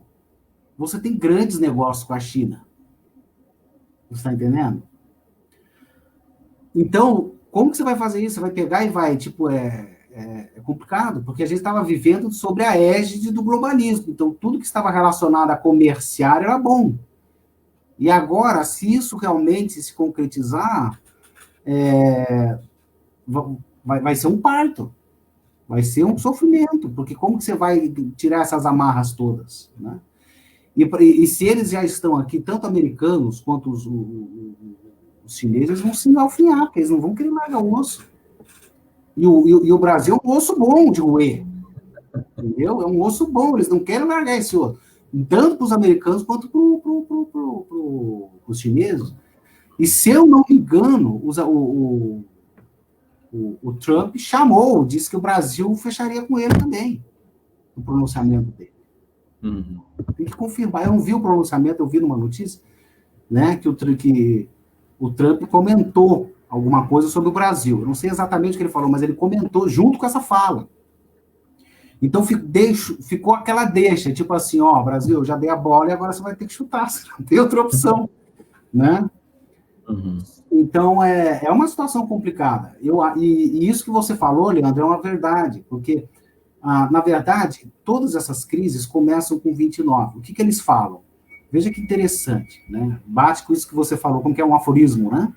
S2: você tem grandes negócios com a China. Você está entendendo? Então, como que você vai fazer isso? Você vai pegar e vai, tipo, é complicado, porque a gente estava vivendo sobre a égide do globalismo. Então, tudo que estava relacionado a comerciar era bom. E agora, se isso realmente se concretizar, vai ser um parto. Vai ser um sofrimento, porque como que você vai tirar essas amarras todas, né? E se eles já estão aqui, tanto americanos quanto os chineses, vão se engalfinhar, porque eles não vão querer largar o osso. E o Brasil é um osso bom de roer, entendeu? É um osso bom, eles não querem largar esse osso. Tanto para os americanos quanto para os chineses. E se eu não me engano, o Trump disse que o Brasil fecharia com ele também, no pronunciamento dele.
S1: Uhum.
S2: Tem que confirmar. Eu não vi o pronunciamento, eu vi numa notícia, né, que o Trump comentou alguma coisa sobre o Brasil. Eu não sei exatamente o que ele falou, mas ele comentou junto com essa fala. Então ficou aquela deixa, tipo assim, ó, Brasil, eu já dei a bola e agora você vai ter que chutar, você não tem outra opção, né?
S1: Uhum.
S2: Então, é uma situação complicada. E isso que você falou, Leandro, é uma verdade, porque, na verdade, todas essas crises começam com 29. O que eles falam? Veja que interessante, né? Bate com isso que você falou, como que é um aforismo, né?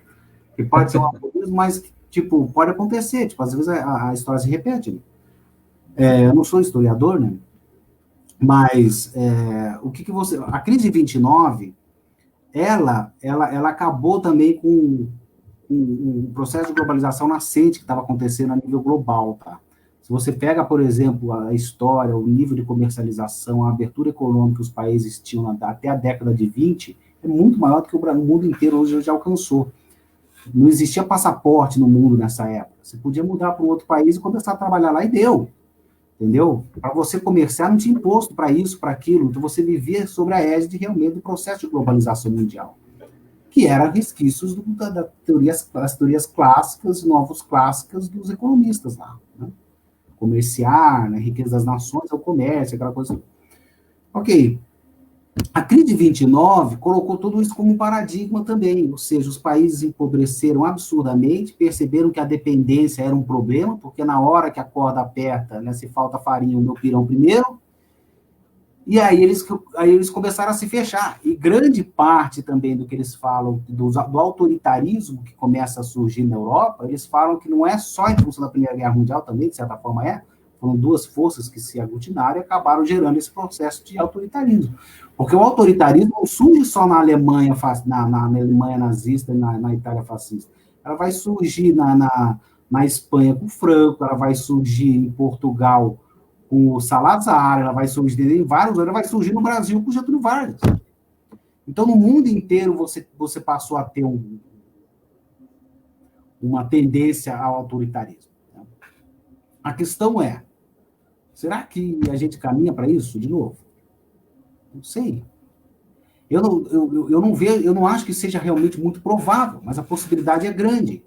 S2: Que pode ser um aforismo, mas, tipo, pode acontecer, tipo, às vezes a história se repete, né? Eu não sou historiador, né? Mas, a crise de 29... ela acabou também com um processo de globalização nascente que estava acontecendo a nível global, tá? Se você pega, por exemplo, a história, o nível de comercialização, a abertura econômica que os países tinham até a década de 20, é muito maior do que o mundo inteiro hoje já alcançou. Não existia passaporte no mundo nessa época. Você podia mudar para um outro país e começar a trabalhar lá e deu. Entendeu? Para você comerciar, não tinha imposto para isso, para aquilo. Então, você vivia sobre a égide realmente do processo de globalização mundial, que eram resquícios das teorias clássicas, novos clássicas dos economistas lá. Né? Comerciar, né? Riqueza das nações, é o comércio, aquela coisa. Ok. A crise de 29 colocou tudo isso como um paradigma também, ou seja, os países empobreceram absurdamente, perceberam que a dependência era um problema, porque na hora que a corda aperta, né, se falta farinha, o meu pirão primeiro, e aí eles começaram a se fechar. E grande parte também do que eles falam, do autoritarismo que começa a surgir na Europa, eles falam que não é só em função da Primeira Guerra Mundial também, de certa forma foram duas forças que se aglutinaram e acabaram gerando esse processo de autoritarismo. Porque o autoritarismo não surge só na Alemanha, na Alemanha nazista e na Itália fascista. Ela vai surgir na Espanha com Franco, ela vai surgir em Portugal com o Salazar, ela vai surgir em vários, ela vai surgir no Brasil com o Getúlio Vargas. Então, no mundo inteiro, você passou a ter uma tendência ao autoritarismo. A questão é, será que a gente caminha para isso de novo? Não sei. Eu não acho que seja realmente muito provável, mas a possibilidade é grande.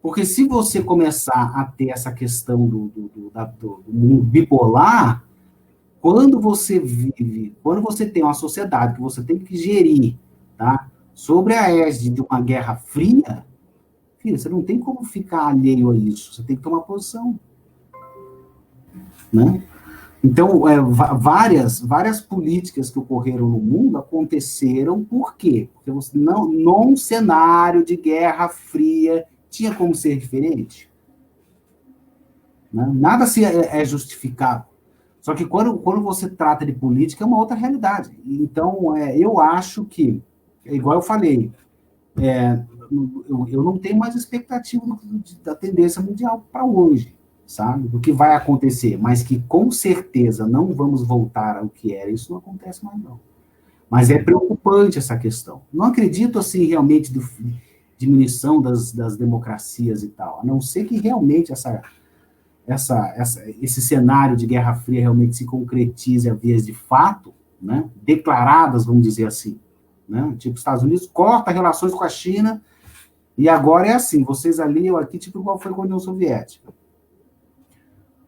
S2: Porque se você começar a ter essa questão do mundo bipolar, quando você tem uma sociedade que você tem que gerir, tá, sobre a égide de uma guerra fria, filho, você não tem como ficar alheio a isso, você tem que tomar posição. Né? Então, várias políticas que ocorreram no mundo aconteceram por quê? Porque você num cenário de guerra fria tinha como ser diferente. Né? Nada é justificável. Só que quando você trata de política, é uma outra realidade. Então, eu acho que, igual eu falei, eu não tenho mais expectativa da tendência mundial para hoje, sabe? Do que vai acontecer, mas que com certeza não vamos voltar ao que era, isso não acontece mais não. Mas é preocupante essa questão. Não acredito, assim, realmente de diminuição das democracias e tal, a não ser que realmente esse cenário de Guerra Fria realmente se concretize a vias de fato, né? Declaradas, vamos dizer assim. Né? Tipo, os Estados Unidos corta relações com a China, e agora é assim, vocês ali, eu aqui, tipo igual foi com a União Soviética.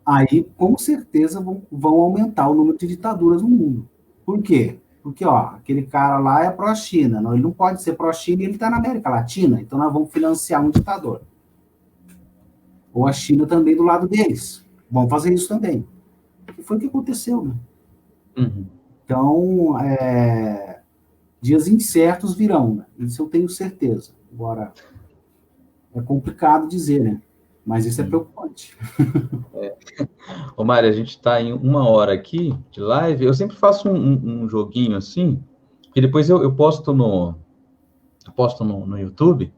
S2: Aí, com certeza, vão aumentar o número de ditaduras no mundo. Por quê? Porque, aquele cara lá é pró-China, ele não pode ser pró-China e ele está na América Latina, então nós vamos financiar um ditador. Ou a China também do lado deles. Vamos fazer isso também. E foi o que aconteceu, né?
S1: Uhum.
S2: Então, dias incertos virão, né? Isso eu tenho certeza. Agora, é complicado dizer, né? Mas isso é preocupante.
S1: Ô, Mário, a gente está em 1 hora aqui de live. Eu sempre faço um joguinho assim, e depois eu posto no YouTube,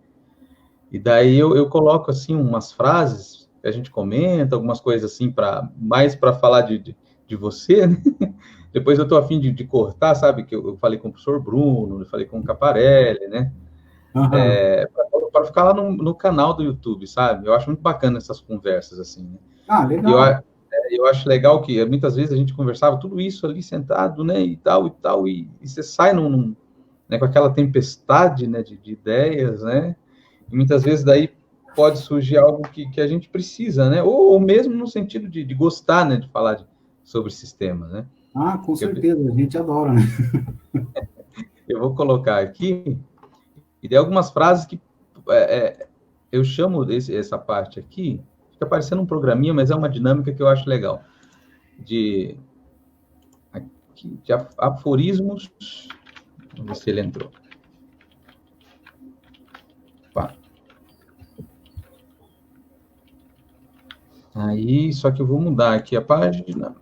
S1: e daí eu coloco assim umas frases que a gente comenta, algumas coisas assim, mais para falar de você, né? Depois eu estou a fim de cortar, sabe? Que eu falei com o professor Bruno, eu falei com o Caparelli, né?
S2: Uhum.
S1: Para ficar lá no canal do YouTube, sabe? Eu acho muito bacana essas conversas, assim, né?
S2: Ah, legal.
S1: Eu acho legal que muitas vezes a gente conversava tudo isso ali sentado, né? E você sai né, com aquela tempestade, né, de ideias, né? E muitas vezes daí pode surgir algo que a gente precisa, né? Ou mesmo no sentido de gostar, né, de falar sobre sistemas, né?
S2: Ah, com certeza, a gente adora, né?
S1: Eu vou colocar aqui, e tem algumas frases que eu chamo essa parte aqui, fica parecendo um programinha, mas é uma dinâmica que eu acho legal, de aforismos. Vamos ver se ele entrou. Pá. Aí, só que eu vou mudar aqui a página.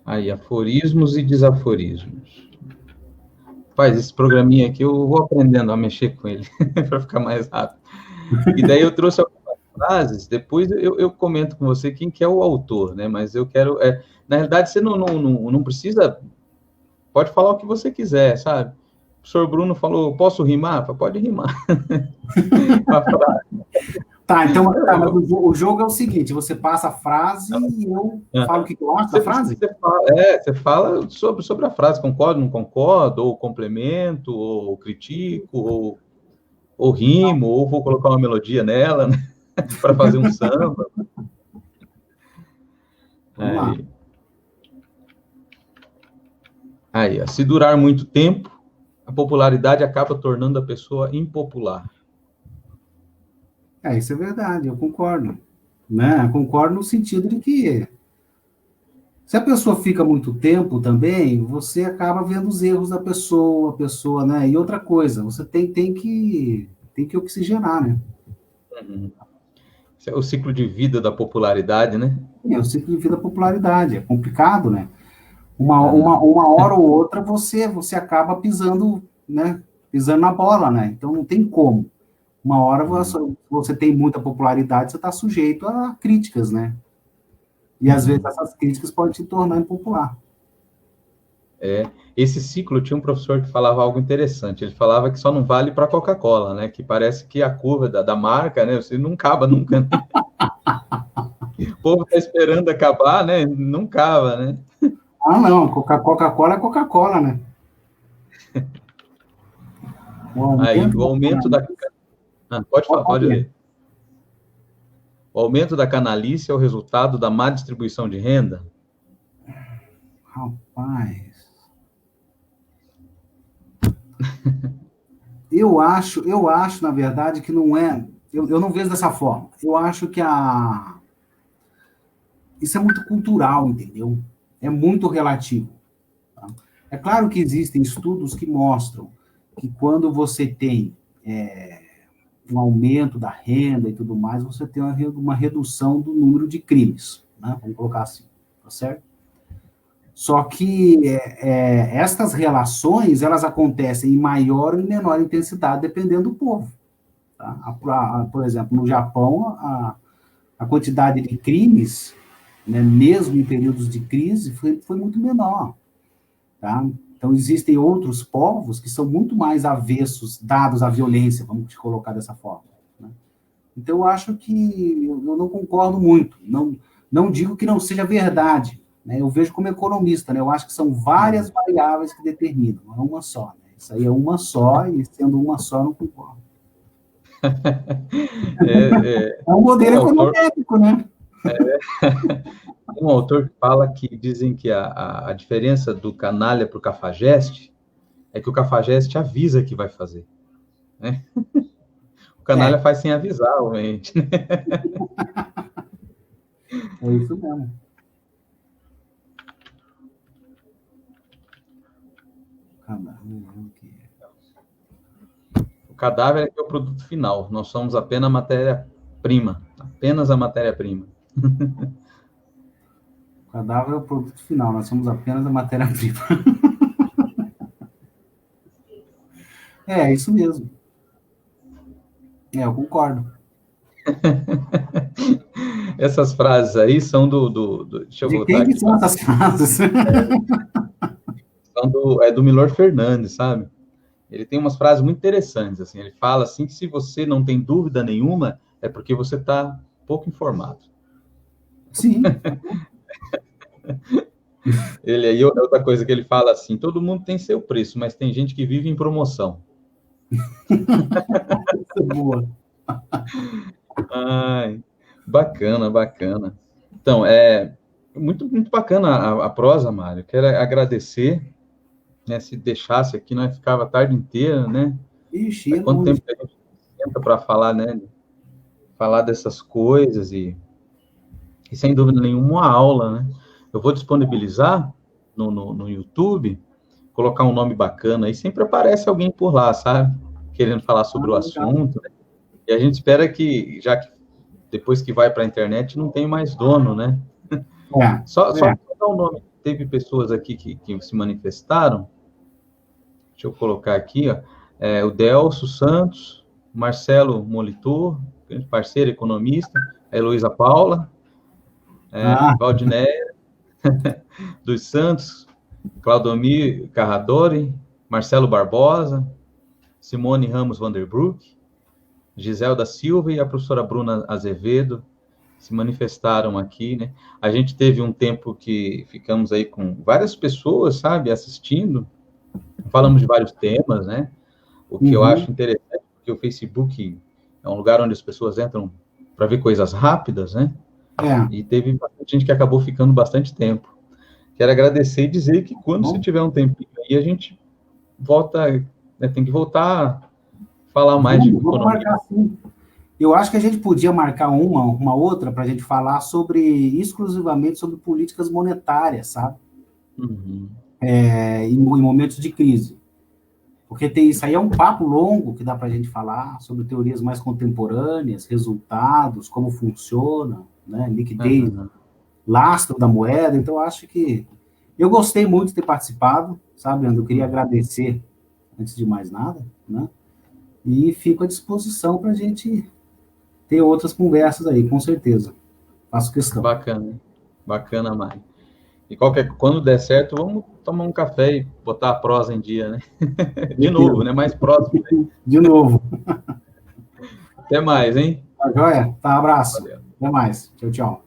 S1: Aí, aforismos e desaforismos. Faz esse programinha aqui, eu vou aprendendo a mexer com ele, para ficar mais rápido. E daí eu trouxe algumas frases, depois eu comento com você quem que é o autor, né? Mas eu quero... na realidade, você não precisa... Pode falar o que você quiser, sabe? O professor Bruno falou, posso rimar? Pode rimar.
S2: Tá, então, mas o jogo é o seguinte, você passa a frase e eu falo o que eu acho da frase?
S1: Você fala sobre a frase, concordo, não concordo, ou complemento, ou critico, ou rimo, ou vou colocar uma melodia nela, né? Para fazer um samba. Aí, ó, se durar muito tempo, a popularidade acaba tornando a pessoa impopular.
S2: Isso é verdade, eu concordo. Né? Eu concordo no sentido de que se a pessoa fica muito tempo também, você acaba vendo os erros da pessoa, né? E outra coisa, você tem que oxigenar, né?
S1: Uhum. Esse é o ciclo de vida da popularidade, né?
S2: É o ciclo de vida da popularidade, é complicado, né? Uma hora ou outra você acaba pisando, né? Pisando na bola, né? Então não tem como. Uma hora você tem muita popularidade, você está sujeito a críticas, né? E às vezes essas críticas podem te tornar impopular.
S1: Esse ciclo tinha um professor que falava algo interessante. Ele falava que só não vale para Coca-Cola, né? Que parece que a curva da marca, né? Você não acaba nunca. Né? O povo está esperando acabar, né? Não acaba, né?
S2: Ah, não. Coca-Cola é Coca-Cola, né?
S1: Aí, o aumento da... pode falar, pode ler. O aumento da canalice é o resultado da má distribuição de renda?
S2: Rapaz... Eu acho, na verdade, que não é... Eu não vejo dessa forma. Eu acho que isso é muito cultural, entendeu? É muito relativo. Tá? É claro que existem estudos que mostram que quando você tem um aumento da renda e tudo mais, você tem uma redução do número de crimes, né? Vamos colocar assim, tá certo? Só que estas relações, elas acontecem em maior ou menor intensidade, dependendo do povo. Tá? Por exemplo, no Japão, a quantidade de crimes, né, mesmo em períodos de crise, foi muito menor. Tá? Então, existem outros povos que são muito mais avessos, dados à violência, vamos colocar dessa forma. Né? Então, eu acho que eu não concordo muito. Não digo que não seja verdade. Né? Eu vejo como economista, né? Eu acho que são várias variáveis que determinam, não é uma só. Né? Isso aí é uma só, e sendo uma só, não concordo. É um modelo econômico, né?
S1: Um autor que fala que dizem que a diferença do canalha para o cafajeste é que o cafajeste avisa que vai fazer. Né? O canalha faz sem avisar, realmente.
S2: É isso mesmo.
S1: O cadáver é o produto final. Nós somos apenas a matéria-prima. Apenas a matéria-prima.
S2: O cadáver é o produto final. Nós somos apenas a matéria-prima. É isso mesmo. Eu concordo.
S1: Essas frases aí são deixa eu
S2: de
S1: voltar
S2: quem
S1: aqui.
S2: Que são essas frases?
S1: São do Milor Fernandes, sabe? Ele tem umas frases muito interessantes, assim. Ele fala assim que se você não tem dúvida nenhuma, é porque você está pouco informado.
S2: Sim.
S1: Ele aí, outra coisa que ele fala assim, todo mundo tem seu preço, mas tem gente que vive em promoção.
S2: Isso é boa.
S1: Ai, bacana, bacana. Então, é muito, muito bacana a prosa, Mário. Quero agradecer, né? Se deixasse aqui, nós ficava a tarde inteira, né?
S2: Ixi,
S1: Quanto tempo a gente tenta para falar, né? Falar dessas coisas e sem dúvida nenhuma uma aula, né? Eu vou disponibilizar no YouTube, colocar um nome bacana aí, sempre aparece alguém por lá, sabe? Querendo falar sobre o assunto, né? E a gente espera que, já que depois que vai para a internet, não tem mais dono, né? Só dar o nome. Teve pessoas aqui que se manifestaram. Deixa eu colocar aqui, ó. O Delcio Santos, Marcelo Molitor, parceiro economista, a Heloísa Paula, Valdinéia dos Santos, Claudomir Carradori, Marcelo Barbosa, Simone Ramos Vanderbroek, Gisel da Silva e a professora Bruna Azevedo se manifestaram aqui, né? A gente teve um tempo que ficamos aí com várias pessoas, sabe, assistindo. Falamos de vários temas, né? O que eu acho interessante, porque o Facebook é um lugar onde as pessoas entram para ver coisas rápidas, né? E teve bastante gente que acabou ficando bastante tempo. Quero agradecer e dizer que quando você tiver um tempinho aí, a gente volta, né, tem que voltar a falar mais de economia.
S2: Marcar, sim. Eu acho que a gente podia marcar uma outra para a gente falar exclusivamente sobre políticas monetárias, sabe? Em momentos de crise. Porque isso aí é um papo longo que dá para a gente falar sobre teorias mais contemporâneas, resultados, como funciona, né? Liquidez, lastro da moeda. Então, eu acho que eu gostei muito de ter participado, sabe, André? Eu queria agradecer, antes de mais nada, né? E fico à disposição para a gente ter outras conversas aí, com certeza. Faço questão.
S1: Bacana, bacana, Mari. E quando der certo, vamos tomar um café e botar a prosa em dia, né? De novo, né? Mais próximo.
S2: De novo.
S1: Até mais, hein?
S2: Tá joia? Tá, abraço.
S1: Valeu.
S2: Até mais. Tchau, tchau.